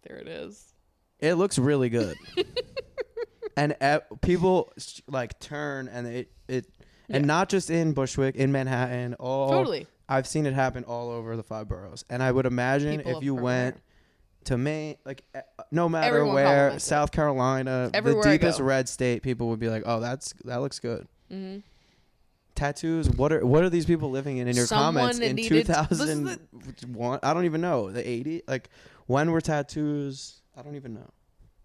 There it is. It looks really good. And people like turn and and not just in Bushwick, in Manhattan, Totally. I've seen it happen all over the 5 boroughs. And I would imagine People if of you purple went hair. to Maine, like no matter Everyone where, compliments it. South Carolina, Everywhere the I deepest go. red state, people would be like, "Oh, that looks good." Mm-hmm. Tattoos. What are these people living in your Someone comments in needed- 2001? I don't even know. The 80s. Like when were tattoos? I don't even know.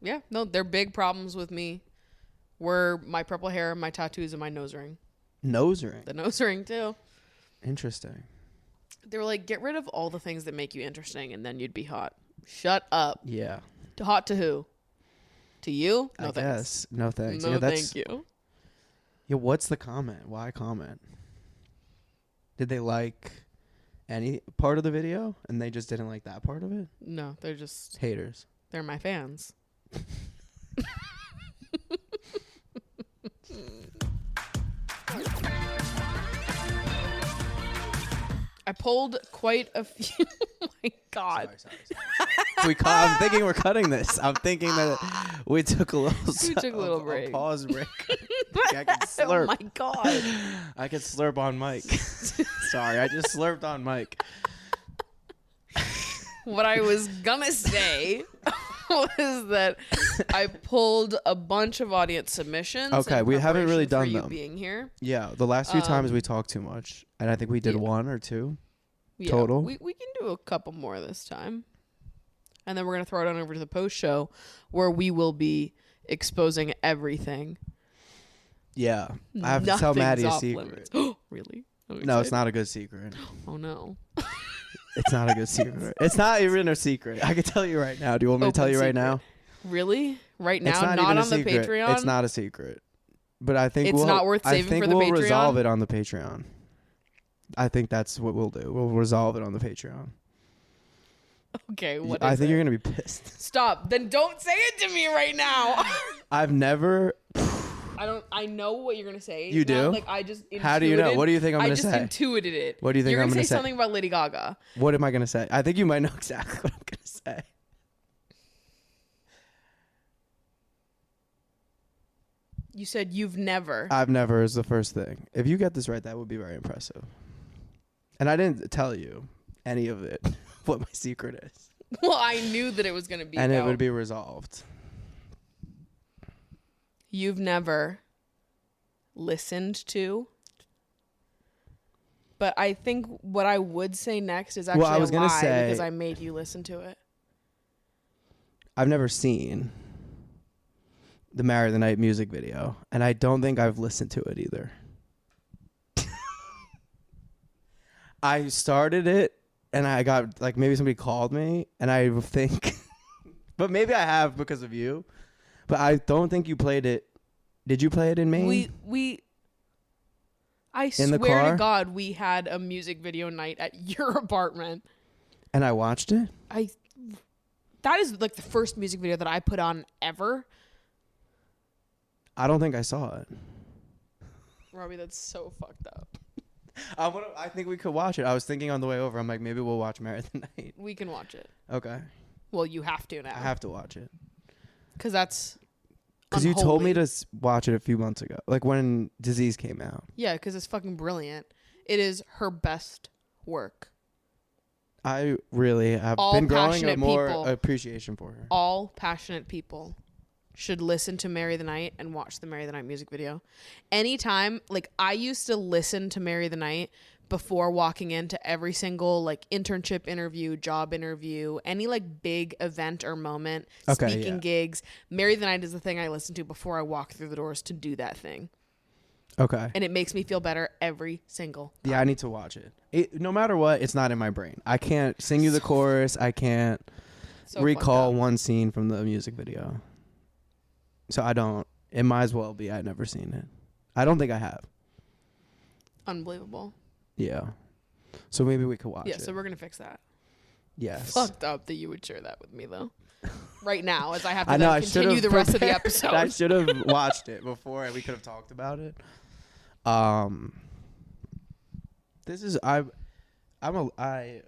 Yeah, no, they're big problems with me. Were my purple hair, my tattoos, and my nose ring. Nose ring. The nose ring too. Interesting. They were like, get rid of all the things that make you interesting, and then you'd be hot. Shut up. Yeah. Hot to who? To you? No I thanks. guess. No thanks. No, Yeah, thank you. Yeah, what's the comment? Why comment? Did they like any part of the video and they just didn't like that part of it? No, Haters. they're my fans. I pulled quite a few. Oh my God. Sorry. I'm thinking we're cutting this. I'm thinking that we took a little, took a little break. A pause break. I can Oh slurp. my God. I can slurp on mic. Sorry, I just slurped on mic. What I was gonna say was that I pulled a bunch of audience submissions. Okay, in we haven't really preparation done for you them. being here. Yeah, the last few times we talked too much, and I think we did Yeah. 1 or 2. Yeah, Total? We can do a couple more this time. And then we're going to throw it on over to the post show where we will be exposing everything. Yeah, I have to tell Maddie a Nothing's off secret. limits. Really? I'm No, it's excited. not a good secret. Oh, no. It's not a good secret. It's not even a secret. I can tell you right now. Do you want me to tell you right now? Really? Right now? It's not Not even on a the secret. Patreon? It's not a secret. But I think It's not worth saving I think for the we'll Patreon? resolve it on the Patreon. I think that's what we'll do. We'll resolve it on the Patreon. Okay, what I is think it? you're going to be pissed. Stop. Then don't say it to me right now. I've never... I know what you're going to say. You do? Like, I just How do you know? What do you think I'm I gonna just say? intuited it. What do you think you're I'm gonna gonna say say? something about Lady Gaga. What am I going to say? I think you might know exactly what I'm going to say. You said you've never. I've never is the first thing. If you get this right, that would be very impressive. And I didn't tell you any of it, what my secret is. Well, I knew that it was going to be And it about- would be resolved. You've never listened to But I think what I would say next is actually I was a gonna lie say- because I made you listen to it. I've never seen the Marry the Night music video, and I don't think I've listened to it either. I started it, and I got, like, maybe somebody called me, and I think, but maybe I have because of you, but I don't think you played it. Did you play it in Maine? I In the swear car? to God, we had a music video night at your apartment. And I watched it? That is like the first music video that I put on ever. I don't think I saw it. Robbie, that's so fucked up. I think we could watch it. I was thinking on the way over, I'm like, maybe we'll watch Marry the Night. We can watch it. Okay. Well, you have to now. I have to watch it. Because that's Because you told me unholy. to watch it a few months ago, like when Disease came out. Yeah, because it's fucking brilliant. It is her best work. I really have All been growing a passionate more people. appreciation for her. All passionate people should listen to Marry the Night and watch the Marry the Night music video. Anytime, like, I used to listen to Marry the Night before walking into every single, like, internship interview, job interview, any, like, big event or moment, Okay, speaking yeah. gigs. Marry the Night is the thing I listen to before I walk through the doors to do that thing. Okay. And it makes me feel better every single time. Yeah, I need to watch it. No matter what, it's not in my brain. I can't sing you the chorus. I can't So recall fucked up. one scene from the music video. So I don't. It might as well be I've never seen it. I don't think I have. Unbelievable. Yeah. So maybe we could watch Yeah, it. so we're going to fix that. Yes. Fucked up that you would share that with me, though. Right now, as I have to I know. I then should continue have the rest of the prepared. episode. I should have watched it before we could have talked about it. This is I'm a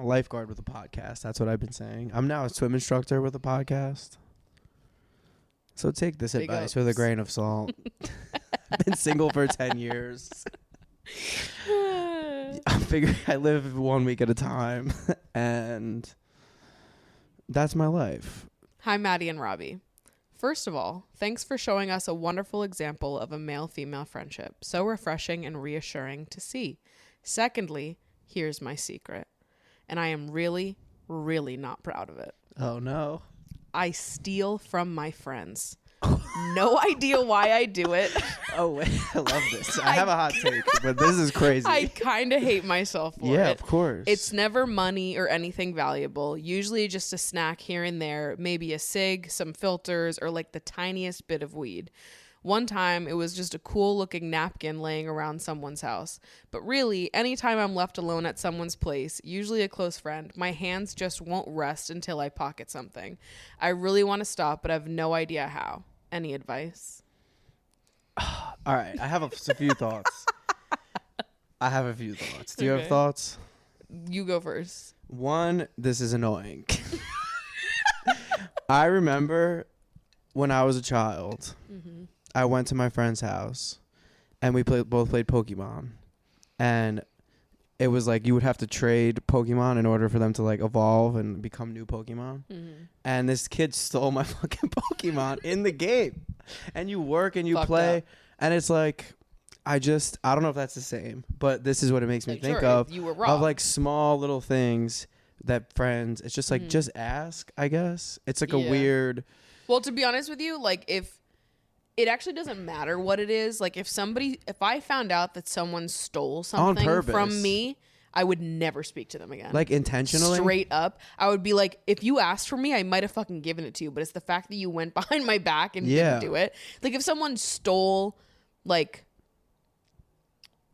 lifeguard with a podcast. That's what I've been saying. I'm now a swim instructor with a podcast. So take this Big advice ups. with a grain of salt. I've been single for 10 years. I figure I live 1 week at a time, and that's my life. Hi, Maddie and Robbie. First of all, thanks for showing us a wonderful example of a male-female friendship. So refreshing and reassuring to see. Secondly, here's my secret. And I am really, really not proud of it. Oh, no. I steal from my friends. No idea why I do it. Oh, wait. I love this. I have a hot take, but this is crazy. I kind of hate myself for Yeah, it. of course. It's never money or anything valuable. Usually just a snack here and there, maybe a cig, some filters, or like the tiniest bit of weed. One time, it was just a cool-looking napkin laying around someone's house. But really, anytime I'm left alone at someone's place, usually a close friend, my hands just won't rest until I pocket something. I really want to stop, but I have no idea how. Any advice? All right. I have a few thoughts. Do you have Okay. thoughts? You go first. One, this is annoying. I remember when I was a child, I went to my friend's house, and we both played Pokemon, and it was like you would have to trade Pokemon in order for them to like evolve and become new Pokemon. And this kid stole my fucking Pokemon in the game, and you work and you Fucked play, up. and it's like I don't know if that's the same, but this is what it makes me Like, think sure, of. you were Of robbed. like small little things that friends, it's just like just ask, I guess. It's like a Yeah. weird. Well, to be honest with you, like if it actually doesn't matter what it is, like if I found out that someone stole something purpose. from me, I would never speak to them again. Like intentionally? Straight up. I would be like, if you asked for me, I might have fucking given it to you, but it's the fact that you went behind my back and Yeah. didn't do it. Like if someone stole like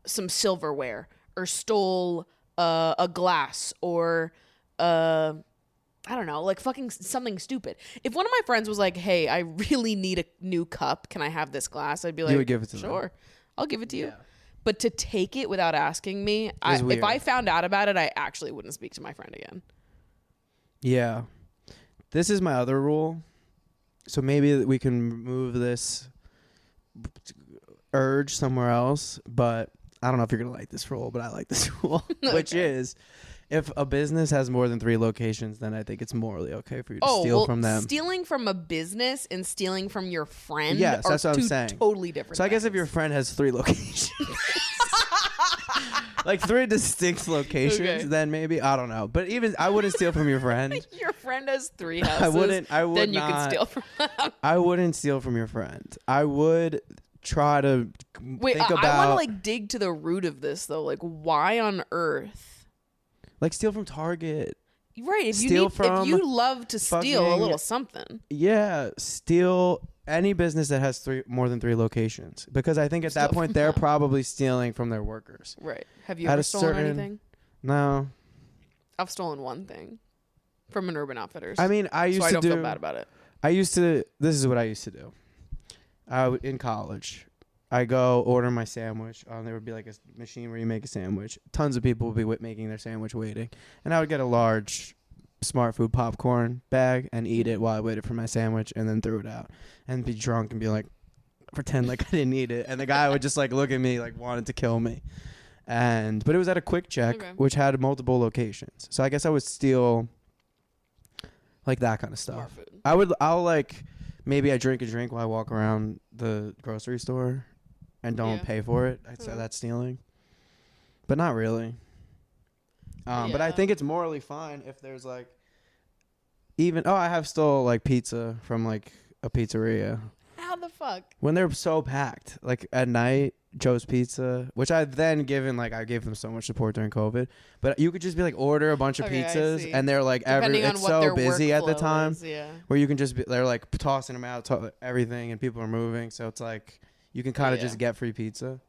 some silverware or stole a glass or I don't know, like fucking something stupid. If one of my friends was like, hey, I really need a new cup. Can I have this glass? I'd be like, would give it to them. sure, I'll give it to you. Yeah. But to take it without asking me, Is if weird. I found out about it, I actually wouldn't speak to my friend again. Yeah. This is my other rule. So maybe we can move this urge somewhere else, but I don't know if you're going to like this rule, but I like this rule, which is if a business has more than 3 locations, then I think it's morally okay for you to steal from them. Stealing from a business and stealing from your friend Yes, are that's what I'm two saying. totally different So I guess if things. your friend has 3 locations, like 3 distinct locations, Okay. then maybe I don't know. But even I wouldn't steal from your friend. Your friend has 3 houses. I would then you not, can steal from them. I wouldn't steal from your friend. I would try to Wait, think about I want to like dig to the root of this though. Like, why on earth? like steal from Target. Right. If Steal if you love to steal a fucking- little something. Yeah, steal any business that has more than 3 locations, because I think at that Steal point from they're them. probably stealing from their workers. Right. Have you At ever a stolen certain- anything? No, I've stolen one thing from an Urban Outfitters. I mean I used so I to don't do. feel bad about it. This is what I used to do. In college, I go order my sandwich. There would be like a machine where you make a sandwich. Tons of people would be making their sandwich waiting, and I would get a large Smart Food popcorn bag and eat it while I waited for my sandwich, and then threw it out and be drunk and be like, pretend like I didn't eat it, and the guy would just like look at me like wanted to kill me. But it was at a Quick Check, Okay. which had multiple locations, so I guess I would steal like that kind of Smart stuff. food. I'll like maybe I drink a drink while I walk around the grocery store and don't Yeah. pay for it. I'd say Mhm. that's stealing, but not really. But I Yeah. think it's morally fine if there's like I have stole like pizza from like a pizzeria How the fuck? when they're so packed, like at night. Joe's Pizza, which I then I gave them so much support during COVID, but you could just be like order a bunch of Okay, I pizzas see. and they're like Depending on it's what so their busy at the workflow time is, yeah. where you can just be, they're like tossing them out to everything and people are moving, so it's like you can kind of Yeah. just get free pizza,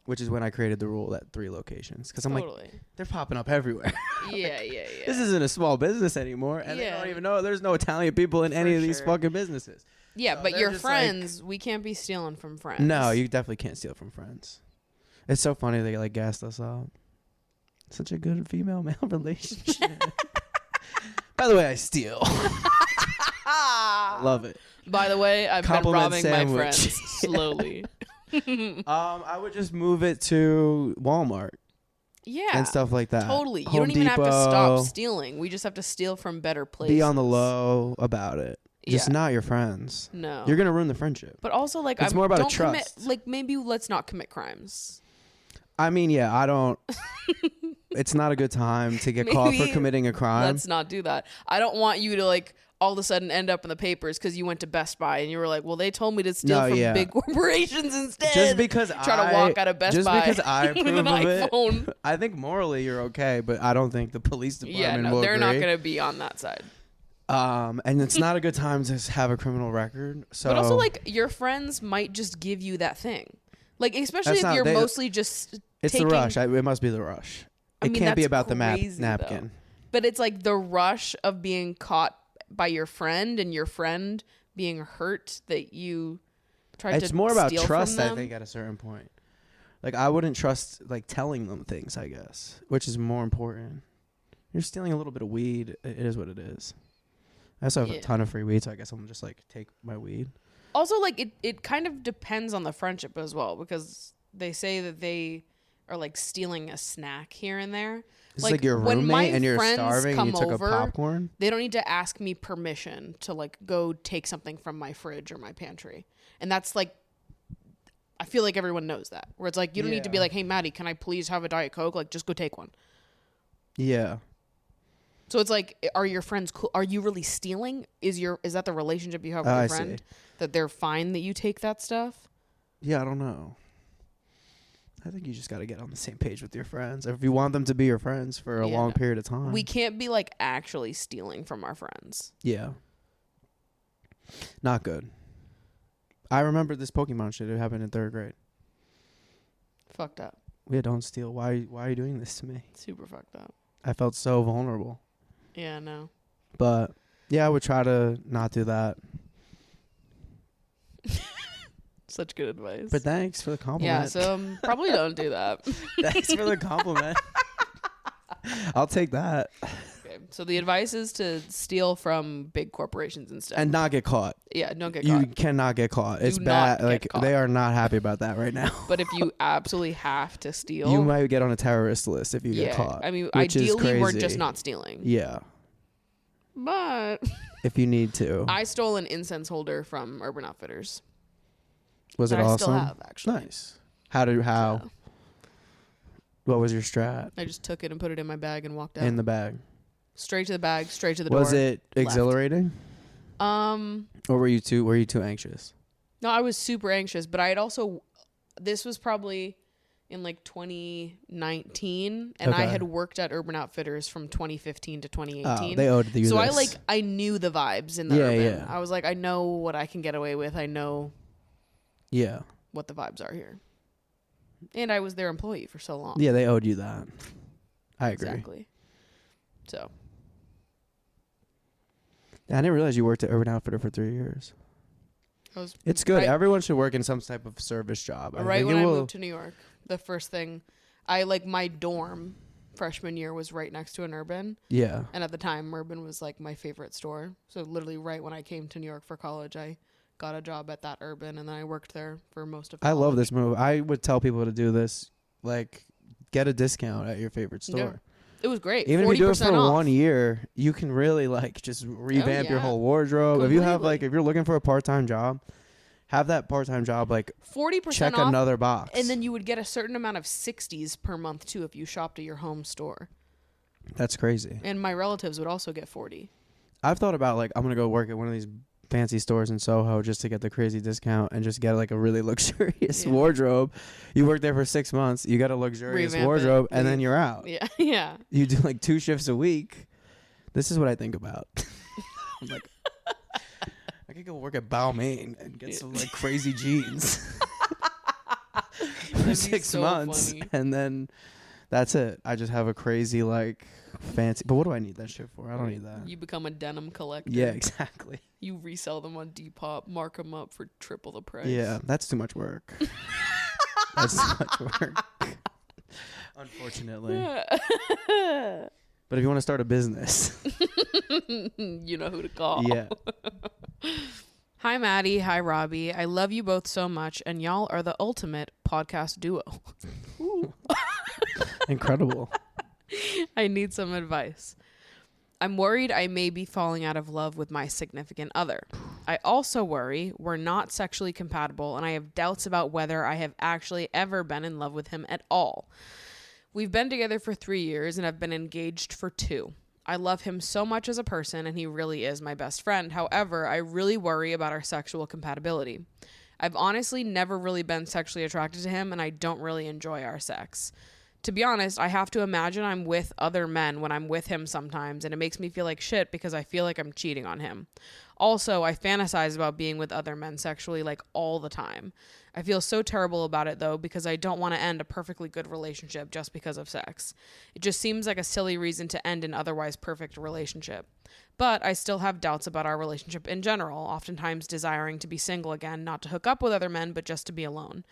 which is when I created the rule at 3 locations, because I'm like, Totally. they're popping up everywhere. Yeah. This isn't a small business anymore, and they Yeah. don't even know there's no Italian people in any For of these sure. fucking businesses. Yeah, So but they're your just like- friends, we can't be stealing from friends. No, you definitely can't steal from friends. It's so funny they like gassed us out. Such a good female-male relationship. By the way, I steal. Love it. By the way, I've Compliment been robbing my sandwich. friends slowly. I would just move it to Walmart Yeah. and stuff like that. Totally. You Home don't even have to stop Depot. stealing. We just have to steal from better places. Be on the low about it. Just Yeah. not your friends. No. You're gonna ruin the friendship. But also, like, It's more about a don't trust. Commit, like, maybe let's not commit crimes. I mean, yeah, I don't. It's not a good time to get caught for Maybe committing a crime. Let's not do that. I don't want you to, like, all of a sudden end up in the papers because you went to Best Buy and you were like, well, they told me to steal No, from yeah. big corporations instead. Just because Try to walk out of Best just Buy because I with approve an of it, iPhone. I think morally you're okay, but I don't think the police Yeah, department no, will they're not agree. going to be on that side. And it's not a good time to have a criminal record. So, But also, like, your friends might just give you that thing. Like, especially That's if not- you're they- mostly just it's taking, the rush. It must be the rush. I It mean, can't be that's about the crazy, napkin. though. But it's like the rush of being caught by your friend and your friend being hurt that you tried to It's more about steal from trust, I them. think, at a certain point. Like, I wouldn't trust like telling them things, I guess, which is more important. You're stealing a little bit of weed. It is what it is. I also have Yeah. a ton of free weed, so I guess I'm just like take my weed. Also, like, it kind of depends on the friendship as well, because they say that they are like stealing a snack here and there. It's like your when my roommate and you're friends starving and you come took over, a popcorn. They don't need to ask me permission to like go take something from my fridge or my pantry. And that's like, I feel like everyone knows that. Where it's like, you don't need to be Yeah. like, hey, Maddie, can I please have a Diet Coke? Like, just go take one. Yeah. So it's like, are your friends cool? Are you really stealing? Is that the relationship you have with I your see. friend? That they're fine that you take that stuff? Yeah, I don't know. I think you just got to get on the same page with your friends. If you want them to be your friends for a Yeah, long no. period of time. We can't be like actually stealing from our friends. Yeah. Not good. I remember this Pokemon shit. It happened in 3rd grade. Fucked up. Yeah, don't steal. Why are you doing this to me? Super fucked up. I felt so vulnerable. Yeah, no. But yeah, I would try to not do that. Such good advice. But thanks for the compliment. yeah, so probably don't do that. Thanks for the compliment. I'll take that. Okay, so the advice is to steal from big corporations instead. And not get caught. Yeah, don't get You caught. cannot get caught. It's Do bad. not get Like caught. they are not happy about that right now. But if you absolutely have to steal, You might get on a terrorist list if you yeah. get caught. I mean, which is ideally, we're crazy. just not stealing. Yeah, But if you need to. I stole an incense holder from Urban Outfitters. Was it that I awesome? still have, actually. Nice. How? So What was your strat? I just took it and put it in my bag and walked out. In the bag. Straight to the bag, straight to the door. Was it exhilarating? Or were you too anxious? No, I was super anxious, but I had also, this was probably in like 2019, and I had worked at Urban Outfitters from 2015 to 2018. Oh, they owed you so this. I knew the vibes in the Urban. Yeah. I was like, I know what I can get away with. I know what the vibes are here. And I was their employee for so long. Yeah, they owed you that. I agree. Exactly. So. I didn't realize you worked at Urban Outfitter for 3 years. It's good. Right, Everyone should work in some type of service job. Right when I moved to New York, the first thing, my dorm freshman year was right next to an Urban. Yeah. And at the time, Urban was like my favorite store. So literally right when I came to New York for college, I got a job at that Urban, and then I worked there for most of college. I love this move. I would tell people to do this, like, get a discount at your favorite store. Yeah. It was great. Even if you do it for off. 1 year, you can really like just revamp your whole wardrobe. Completely. If you have if you're looking for a part-time job, have that part-time job 40% check off, another box. and then you would get a certain amount of 60s per month too if you shopped at your home store. That's crazy. And my relatives would also get 40. I've thought about I'm going to go work at one of these fancy stores in Soho just to get the crazy discount and just get a really luxurious wardrobe. You work there for 6 months, you got a luxurious Revamp wardrobe, it, and then you're out. Yeah. Yeah. You do 2 shifts a week. This is what I think about. I'm like, I could go work at Balmain and get some crazy jeans for 6 months, funny. and then that's it. I just have a crazy fancy. But what do I need that shit for? I don't need that. You become a denim collector. Yeah, exactly. You resell them on Depop, mark them up for triple the price. Yeah, that's too much work. That's too much work. Unfortunately. But if you want to start a business, you know who to call. Yeah. Hi, Maddie. Hi, Robbie. I love you both so much, and y'all are the ultimate podcast duo. Incredible. I need some advice. I'm worried I may be falling out of love with my significant other. I also worry we're not sexually compatible, and I have doubts about whether I have actually ever been in love with him at all. We've been together for 3 years and have been engaged for 2. I love him so much as a person, and he really is my best friend. However, I really worry about our sexual compatibility. I've honestly never really been sexually attracted to him, and I don't really enjoy our sex. To be honest, I have to imagine I'm with other men when I'm with him sometimes, and it makes me feel like shit because I feel like I'm cheating on him. Also, I fantasize about being with other men sexually all the time. I feel so terrible about it though because I don't want to end a perfectly good relationship just because of sex. It just seems like a silly reason to end an otherwise perfect relationship. But I still have doubts about our relationship in general, oftentimes desiring to be single again, not to hook up with other men, but just to be alone.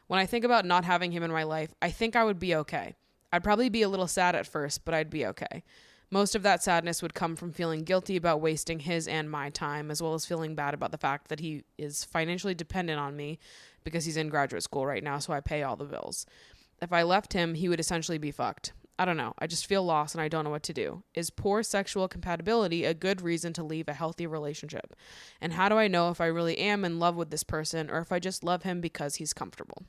When I think about not having him in my life, I think I would be okay. I'd probably be a little sad at first, but I'd be okay. Most of that sadness would come from feeling guilty about wasting his and my time, as well as feeling bad about the fact that he is financially dependent on me because he's in graduate school right now, so I pay all the bills. If I left him, he would essentially be fucked. I don't know. I just feel lost and I don't know what to do. Is poor sexual compatibility a good reason to leave a healthy relationship? And how do I know if I really am in love with this person or if I just love him because he's comfortable?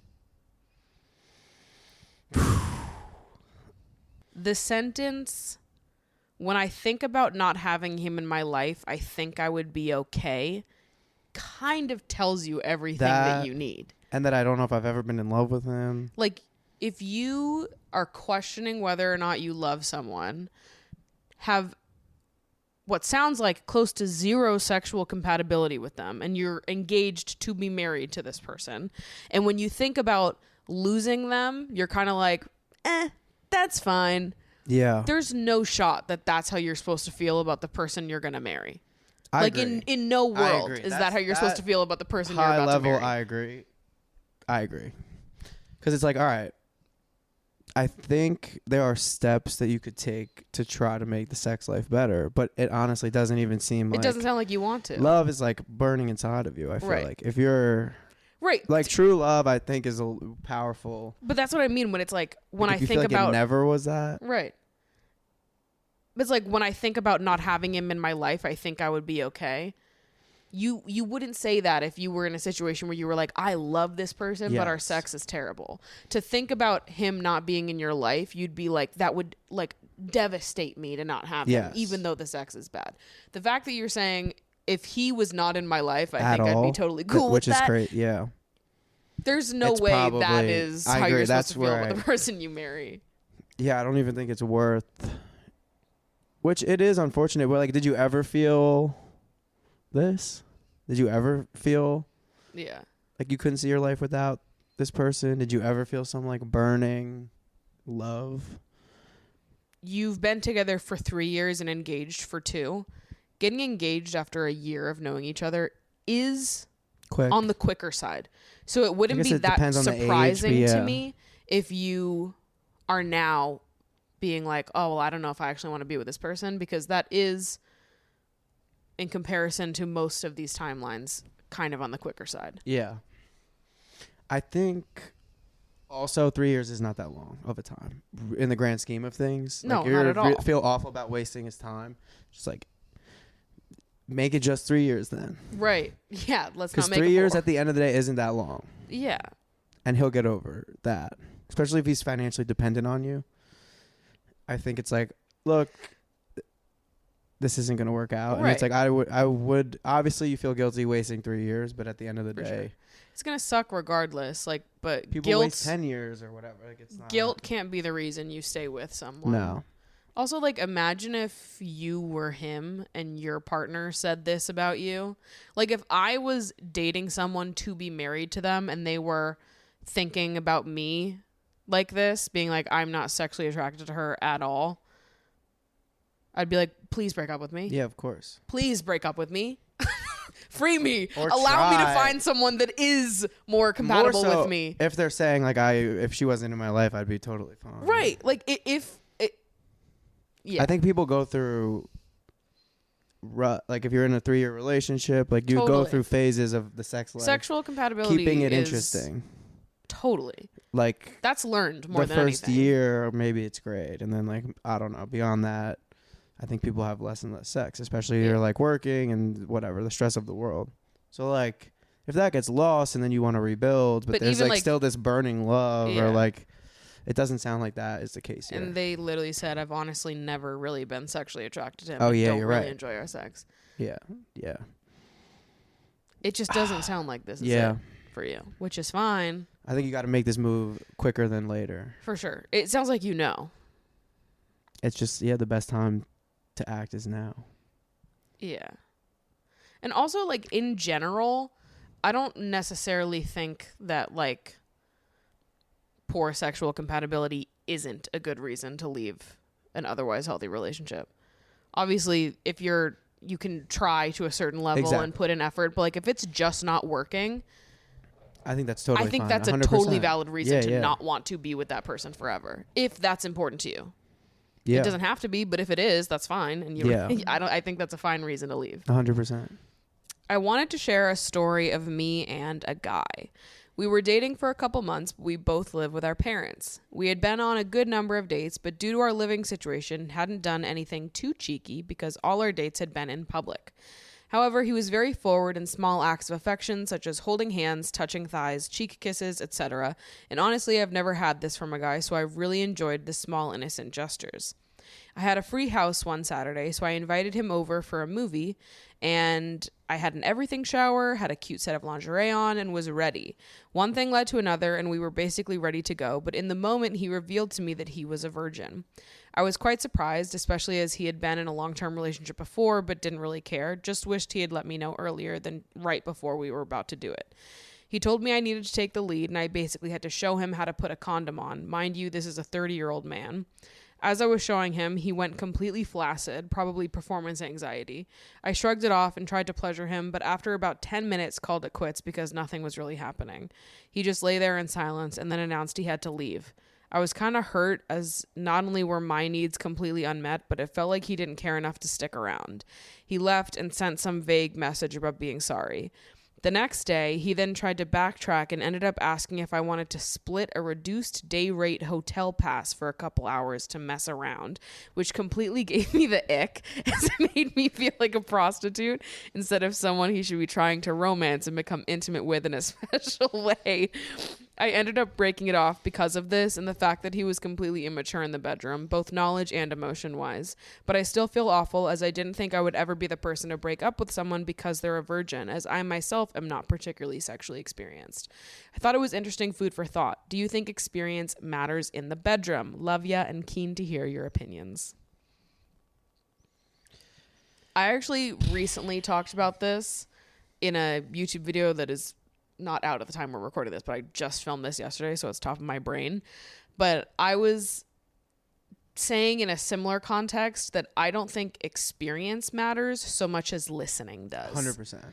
The sentence, when I think about not having him in my life, I think I would be okay, kind of tells you everything that you need. And that I don't know if I've ever been in love with him. If you are questioning whether or not you love someone, have what sounds like close to zero sexual compatibility with them, and you're engaged to be married to this person, and when you think about losing them, you're kind of like, that's fine. Yeah. There's no shot that that's how you're supposed to feel about the person you're going to marry. I agree. In no world is that how you're supposed to feel about the person you're about to marry. High level, I agree. Because it's all right, I think there are steps that you could take to try to make the sex life better, but it honestly doesn't even seem like... It doesn't sound like you want to. Love is burning inside of you, I feel like. If you're... Right. True love, I think, is powerful. But that's what I mean when it's when I think about... it never was that. Right. It's when I think about not having him in my life, I think I would be okay. you wouldn't say that if you were in a situation where you were like, I love this person, but our Yes. sex is terrible. To think about him not being in your life, you'd be like, that would like devastate me to not have him, Yes. even though the sex is bad. The fact that you're saying, if he was not in my life, I At think I'd all, be totally cool which with is that. great. Yeah. There's no It's way that probably- is I how agree. you're supposed That's to feel where with the person you marry. Yeah, I don't even think it's worth. Which it is unfortunate. But like, did you ever feel this? Did you ever feel Yeah. like you couldn't see your life without this person? Did you ever feel some like burning love? You've been together for 3 years and engaged for 2. Getting engaged after a year of knowing each other is Quick. on the quicker side. So it wouldn't guess be it that depends on the age, but surprising yeah. to me if you are now being like, oh, well, I don't know if I actually want to be with this person, because that is, in comparison to most of these timelines, kind of on the quicker side. Yeah. I think also 3 years is not that long of a time in the grand scheme of things. No, like, not at all. Feel awful about wasting his time. Just like make it just 3 years then. Right. Yeah. Let's not Because make 3 it years 4. at the end of the day isn't that long. Yeah. And he'll get over that. Especially if he's financially dependent on you. I think it's like, look, this isn't going to work out. And it's Right. like, I would, obviously you feel guilty wasting 3 years, but at the end of the For day, sure. It's going to suck regardless. Like, but people waste 10 years or whatever. Like, it's not. guilt can't be the reason you stay with someone. No. Also, like, imagine if you were him and your partner said this about you. Like, if I was dating someone to be married to them and they were thinking about me like this, being like, I'm not sexually attracted to her at all, I'd be like, please break up with me. Yeah, of course. Please break up with me. Free me. Or Allow me to try. find someone that is more compatible More so with me. If they're saying like if she wasn't in my life, I'd be totally fine. Right. Like, yeah. I think people go through like if you're in a 3-year relationship, like you go Totally. through phases of the sex life. Sexual compatibility keeping it is interesting. Totally. Like That's learned more the than first anything. year, maybe it's great, and then like I don't know. Beyond that, I think people have less and less sex, especially if Yeah. you're like working and whatever the stress of the world. So like if that gets lost and then you want to rebuild, but there's even, like like- still this burning love, Yeah. or like it doesn't sound like that is the case here. And they literally said, I've honestly never really been sexually attracted to him. Oh, I yeah, don't you're really right. enjoy our sex. yeah, yeah, It just doesn't sound like this is yeah. it for you, which is fine. I think you got to make this move quicker than later. For sure. It sounds like you know. It's just the best time to act is now. Yeah. And also, like, in general, I don't necessarily think that, like, poor sexual compatibility isn't a good reason to leave an otherwise healthy relationship. Obviously, if you can try to a certain level Exactly. and put in effort, but, like, if it's just not working, I think that's totally I think fine. that's a 100%. totally valid reason Yeah, to yeah. not want to be with that person forever, if that's important to you. Yeah, It doesn't have to be, but if it is, that's fine. And Yeah. I think that's a fine reason to leave. 100%. I wanted to share a story of me and a guy. We were dating for a couple months, but we both live with our parents. We had been on a good number of dates, but due to our living situation, hadn't done anything too cheeky because all our dates had been in public. However, he was very forward in small acts of affection, such as holding hands, touching thighs, cheek kisses, etc. And honestly, I've never had this from a guy, so I really enjoyed the small, innocent gestures. I had a free house one Saturday, so I invited him over for a movie, and I had an everything shower, had a cute set of lingerie on, and was ready. One thing led to another, and we were basically ready to go, but in the moment, he revealed to me that he was a virgin. I was quite surprised, especially as he had been in a long-term relationship before, but didn't really care. Just wished he had let me know earlier than right before we were about to do it. He told me I needed to take the lead, and I basically had to show him how to put a condom on. Mind you, this is a 30-year-old man. As I was showing him, he went completely flaccid, probably performance anxiety. I shrugged it off and tried to pleasure him, but after about 10 minutes called it quits because nothing was really happening. He just lay there in silence and then announced he had to leave. I was kind of hurt, as not only were my needs completely unmet, but it felt like he didn't care enough to stick around. He left and sent some vague message about being sorry. The next day, he then tried to backtrack and ended up asking if I wanted to split a reduced day rate hotel pass for a couple hours to mess around, which completely gave me the ick as it made me feel like a prostitute instead of someone he should be trying to romance and become intimate with in a special way. I ended up breaking it off because of this and the fact that he was completely immature in the bedroom, both knowledge and emotion-wise. But I still feel awful as I didn't think I would ever be the person to break up with someone because they're a virgin, as I myself am not particularly sexually experienced. I thought it was interesting food for thought. Do you think experience matters in the bedroom? Love ya and keen to hear your opinions. I actually recently talked about this in a YouTube video that is not out at the time we're recording this, but I just filmed this yesterday, so it's top of my brain. But I was saying in a similar context that I don't think experience matters so much as listening does. 100%.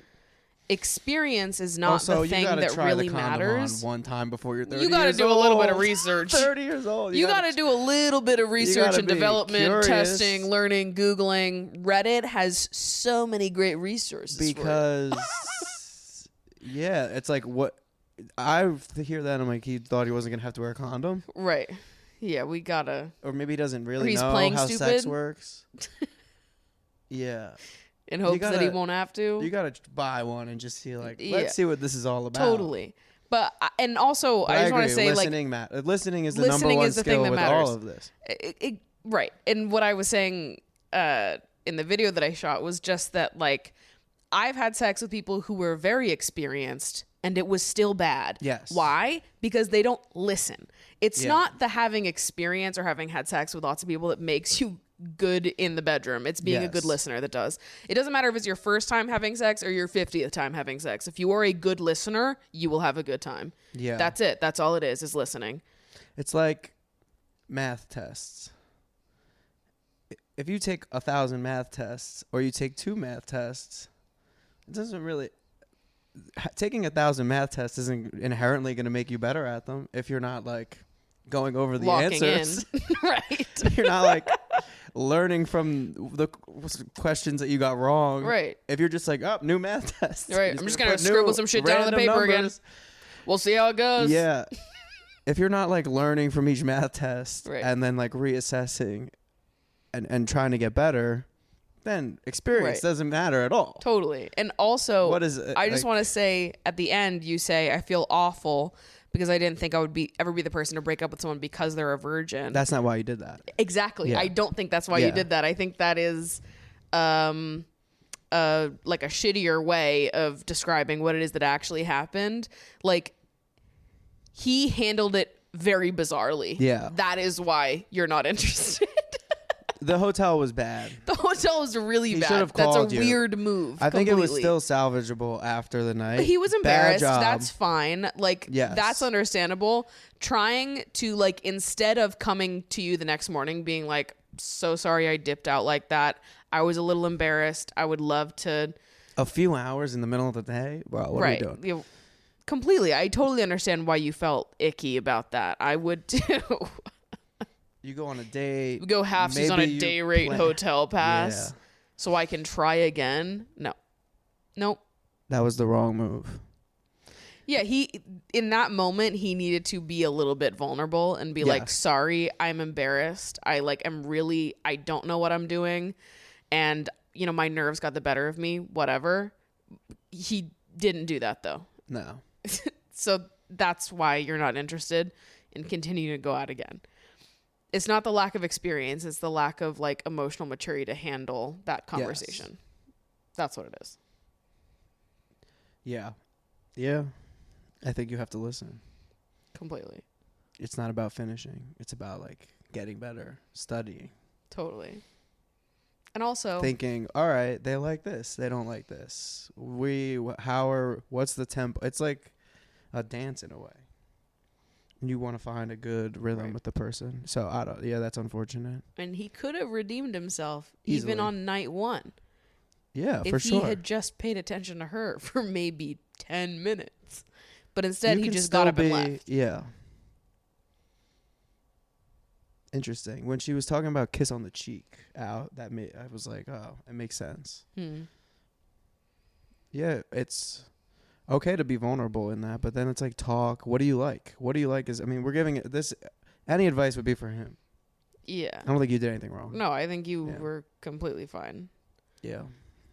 Experience is not Also, the thing that really matters. On one time before you're 30 You got to do a little bit of research. 30 years old. You got to do a little bit of research and development, curious. testing, learning, Googling. Reddit has so many great resources. Because yeah, it's like what I hear that I'm like he thought he wasn't gonna have to wear a condom, right? Yeah, we gotta. Or maybe he doesn't really he's know playing how stupid. sex works. Yeah, in hopes that he won't have to. You gotta buy one and just see let's see what this is all about. Totally, but and also I just want to say listening listening is the number one skill with all of this. Right, and what I was saying in the video that I shot was just that I've had sex with people who were very experienced and it was still bad. Yes. Why? Because they don't listen. It's not the having experience or having had sex with lots of people that makes you good in the bedroom. It's being a good listener that does. It doesn't matter if it's your first time having sex or your 50th time having sex. If you are a good listener, you will have a good time. Yeah. That's it. That's all it is listening. It's like math tests. If you take 1,000 math tests or you take 2 math tests, it doesn't really. Taking 1,000 math tests isn't inherently going to make you better at them if you're not going over the locking answers. In. Right. You're not learning from the questions that you got wrong. Right. If you're just new math test. Right. I'm just going to scribble some shit down on the paper again. We'll see how it goes. Yeah. If you're not learning from each math test and then reassessing and trying to get better, then experience doesn't matter at all. Totally. And also, what is it? I just want to say at the end, you say, I feel awful because I didn't think I would ever be the person to break up with someone because they're a virgin. That's not why you did that. Exactly. Yeah. I don't think that's why you did that. I think that is a shittier way of describing what it is that actually happened. He handled it very bizarrely. Yeah. That is why you're not interested. The hotel was bad. The hotel was really bad. That's a weird move. I think it was still salvageable after the night. He was embarrassed. That's fine. That's understandable. Trying to instead of coming to you the next morning being so sorry I dipped out like that. I was a little embarrassed. I would love to. A few hours in the middle of the day? Well, what are we doing? Yeah, completely. I totally understand why you felt icky about that. I would too. You go on a date. We go halfsies on a day rate hotel pass so I can try again. No. Nope. That was the wrong move. Yeah, in that moment, he needed to be a little bit vulnerable and be sorry, I'm embarrassed. I don't know what I'm doing. And, my nerves got the better of me, whatever. He didn't do that, though. No. So that's why you're not interested in continuing to go out again. It's not the lack of experience. It's the lack of emotional maturity to handle that conversation. Yes. That's what it is. Yeah. Yeah. I think you have to listen. Completely. It's not about finishing. It's about getting better, studying. Totally. And also thinking, all right, they like this. They don't like this. What's the tempo? It's like a dance in a way. You want to find a good rhythm with the person. So that's unfortunate. And he could have redeemed himself easily. Even on night 1. Yeah, for sure. If he had just paid attention to her for maybe 10 minutes. But instead he just got up and left. Yeah. Interesting. When she was talking about kiss on the cheek I was like, oh, it makes sense. Yeah, okay to be vulnerable in that, but then it's like talk. What do you like? What do you like? We're giving it this. Any advice would be for him. Yeah. I don't think you did anything wrong. No, I think you were completely fine. Yeah.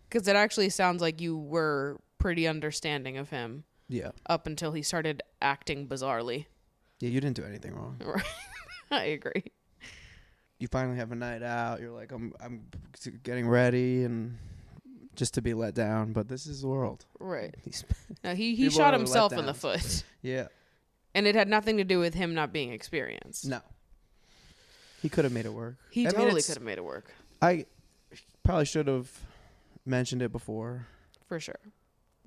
Because it actually sounds like you were pretty understanding of him. Yeah. Up until he started acting bizarrely. Yeah, you didn't do anything wrong. Right. I agree. You finally have a night out. You're like, I'm getting ready and just to be let down, but this is the world. Right. No, he shot himself in the foot. Yeah. And it had nothing to do with him not being experienced. No. He could have made it work. He totally could have made it work. I probably should have mentioned it before. For sure.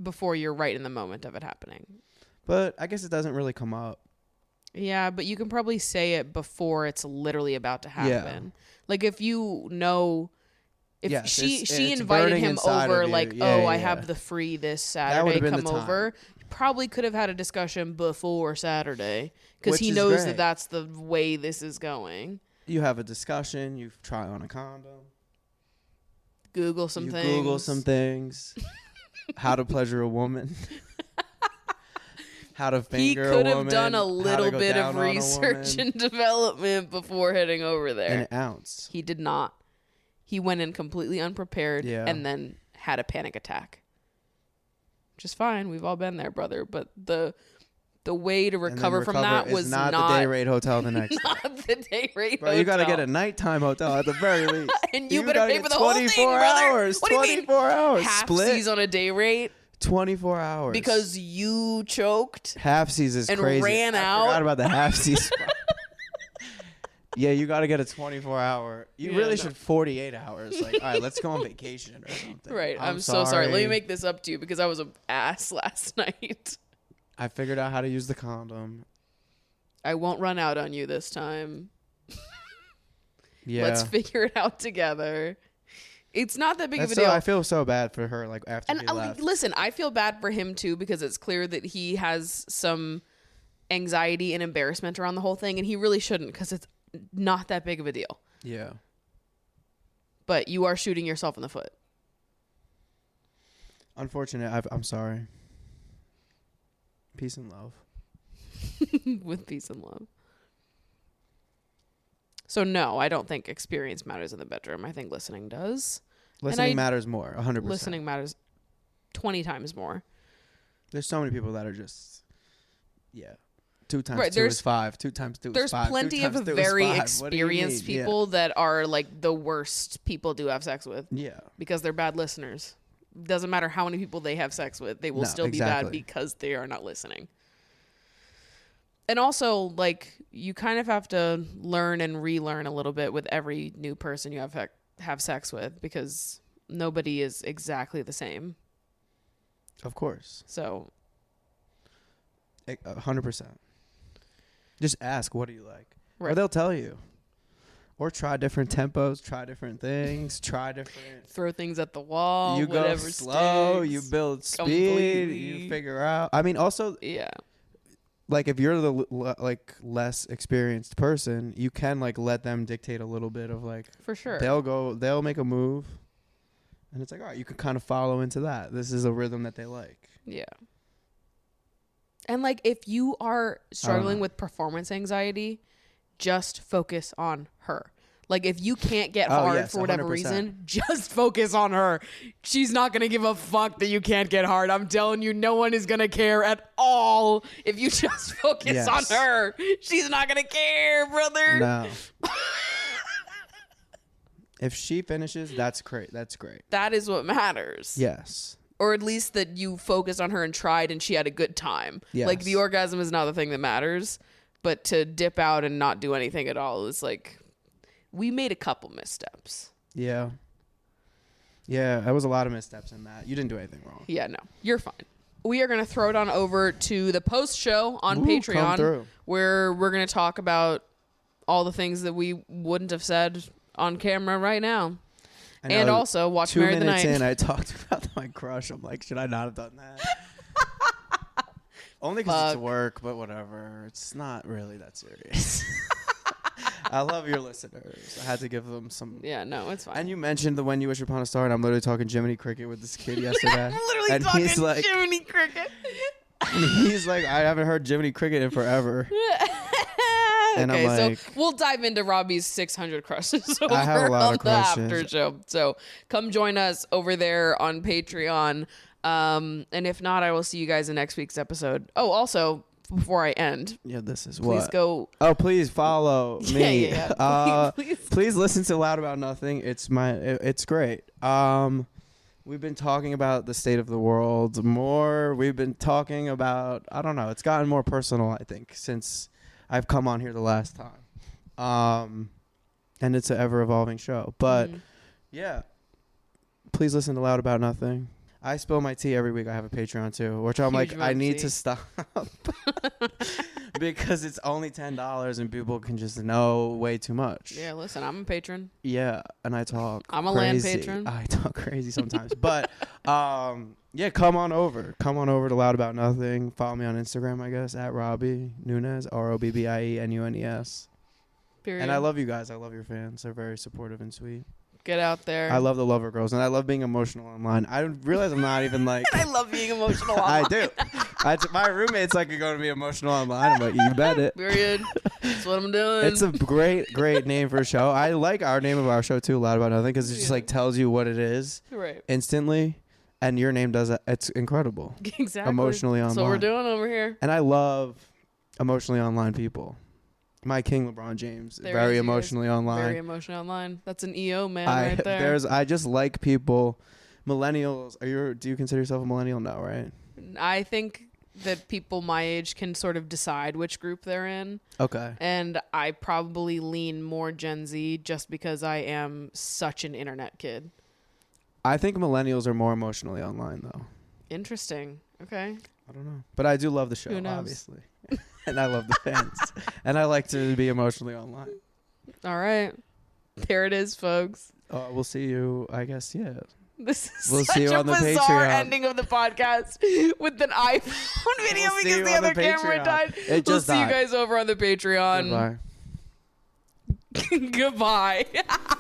Before you're right in the moment of it happening. But I guess it doesn't really come up. Yeah, but you can probably say it before it's literally about to happen. Yeah. Like if you know, if yes, she it's invited him over, like, I yeah. have the free this Saturday, come the over. Probably could have had a discussion before Saturday because he is knows great. that that's the way this is going. You have a discussion. You try on a condom. Google some things. Google some things. How to pleasure a woman. How to finger a woman. He could have done a little bit of research and development before heading over there. An ounce. He did not. He went in completely unprepared and then had a panic attack. Which is fine. We've all been there, brother. But the way to recover from that was not the day rate hotel the next not the day rate Bro, hotel. you got to get a nighttime hotel at the very least. And you better pay for the whole thing, 24 brother. hours. What do you mean? 24 hours. Half-seas on a day rate? 24 hours. Because you choked? Half-seas is and crazy. Ran out? I forgot about the half-seas spot. Yeah, you got to get a 24-hour. You really should 48 hours. Like, all right, let's go on vacation or something. Right. I'm so sorry. Let me make this up to you because I was an ass last night. I figured out how to use the condom. I won't run out on you this time. Yeah. Let's figure it out together. It's not that big of a deal. I feel so bad for her, like, after he left. Listen, I feel bad for him, too, because it's clear that he has some anxiety and embarrassment around the whole thing, and he really shouldn't because it's not that big of a deal. Yeah. But you are shooting yourself in the foot. Unfortunate. I'm sorry. Peace and love. With peace and love. So no, I don't think experience matters in the bedroom. I think listening does. Listening matters more, 100%. Listening matters 20 times more. There's so many people that are just, 2 times 2 is 5. 2 times 2 is 5. There's plenty of very experienced people that are like the worst people to have sex with. Yeah. Because they're bad listeners. Doesn't matter how many people they have sex with. They will still be bad because they are not listening. And also, like, you kind of have to learn and relearn a little bit with every new person you have sex with because nobody is exactly the same. Of course. So 100%. Just ask, what do you like? Right. Or they'll tell you. Or try different tempos, try different things, throw things at the wall. You go slow, sticks, you build speed, completely. you figure out. I mean, also, like, if you're the less experienced person, you can like let them dictate a little bit of like, for sure. They'll make a move, and it's like, all right, you can kind of follow into that. This is a rhythm that they like. Yeah. And like, if you are struggling with performance anxiety, just focus on her. Like, if you can't get hard for whatever 100%. reason, just focus on her. She's not going to give a fuck that you can't get hard. I'm telling you, no one is going to care at all if you just focus on her. She's not going to care, brother. No. If she finishes, that's great. That's great. That is what matters. Yes. Or at least that you focused on her and tried and she had a good time. Yes. Like, the orgasm is not the thing that matters. But to dip out and not do anything at all is like... We made a couple missteps. Yeah. Yeah, there was a lot of missteps in that. You didn't do anything wrong. Yeah, no. You're fine. We are going to throw it on over to the post show on Patreon, where we're going to talk about all the things that we wouldn't have said on camera right now. And also watch Marry the Night. 2 minutes in, I talked about my crush. I'm like, should I not have done that? Only because it's work, but whatever. It's not really that serious. I love your listeners. I had to give them some. Yeah, no, it's fine. And you mentioned the When You Wish Upon a Star, and I'm literally talking Jiminy Cricket with this kid yesterday. I'm literally and talking he's like, Jiminy Cricket. And he's like, I haven't heard Jiminy Cricket in forever. And okay, I'm like, so we'll dive into Robbie's 600 crushes over I have a lot on of the crushes. after show. So come join us over there on Patreon. And if not, I will see you guys in next week's episode. Oh, also, before I end, yeah, this is please what. go. Oh, please follow me. Yeah. Please listen to Loud About Nothing. It's great. We've been talking about the state of the world more. We've been talking about, I don't know, it's gotten more personal, I think, since I've come on here the last time. And it's an ever-evolving show. But, yeah, please listen to Loud About Nothing. I spill my tea every week. I have a Patreon, too, which I'm Huge like, I need tea. to stop. Because it's only $10 and people can just know way too much. Yeah, listen, I'm a patron. Yeah, and I talk I'm a crazy. land patron. I talk crazy sometimes. But, yeah, come on over. Come on over to Loud About Nothing. Follow me on Instagram, I guess, at Robbie Nunez, ROBBIENUNES. Period. And I love you guys. I love your fans. They're very supportive and sweet. Get out there. I love the lover girls, and I love being emotional online. I realize I'm not even like... I love being emotional. I do. My roommate's like, you're going to be emotional online. I'm like, you bet it. Period. That's what I'm doing. It's a great name for a show. I like our name of our show too, Loud About Nothing, because it just like tells you what it is right. instantly, and your name does it. It's incredible. Exactly. Emotionally online. That's what we're doing over here. And I love emotionally online people. My king, LeBron James, There very he is. emotionally online. Very emotional online. That's an EO man right there. I just like people. Millennials. Do you consider yourself a millennial? No, right? I think that people my age can sort of decide which group they're in. Okay. And I probably lean more Gen Z just because I am such an internet kid. I think millennials are more emotionally online, though. Interesting. Okay. I don't know. But I do love the show, Who knows? obviously. And I love the fans. And I like to be emotionally online. All right. There it is, folks. We'll see you, I guess, yeah. This is We'll such see you a on the bizarre Patreon. ending of the podcast with an iPhone video We'll see because you the on the other camera Patreon. died. It We'll just see you died. guys over on the Patreon. Goodbye. Goodbye.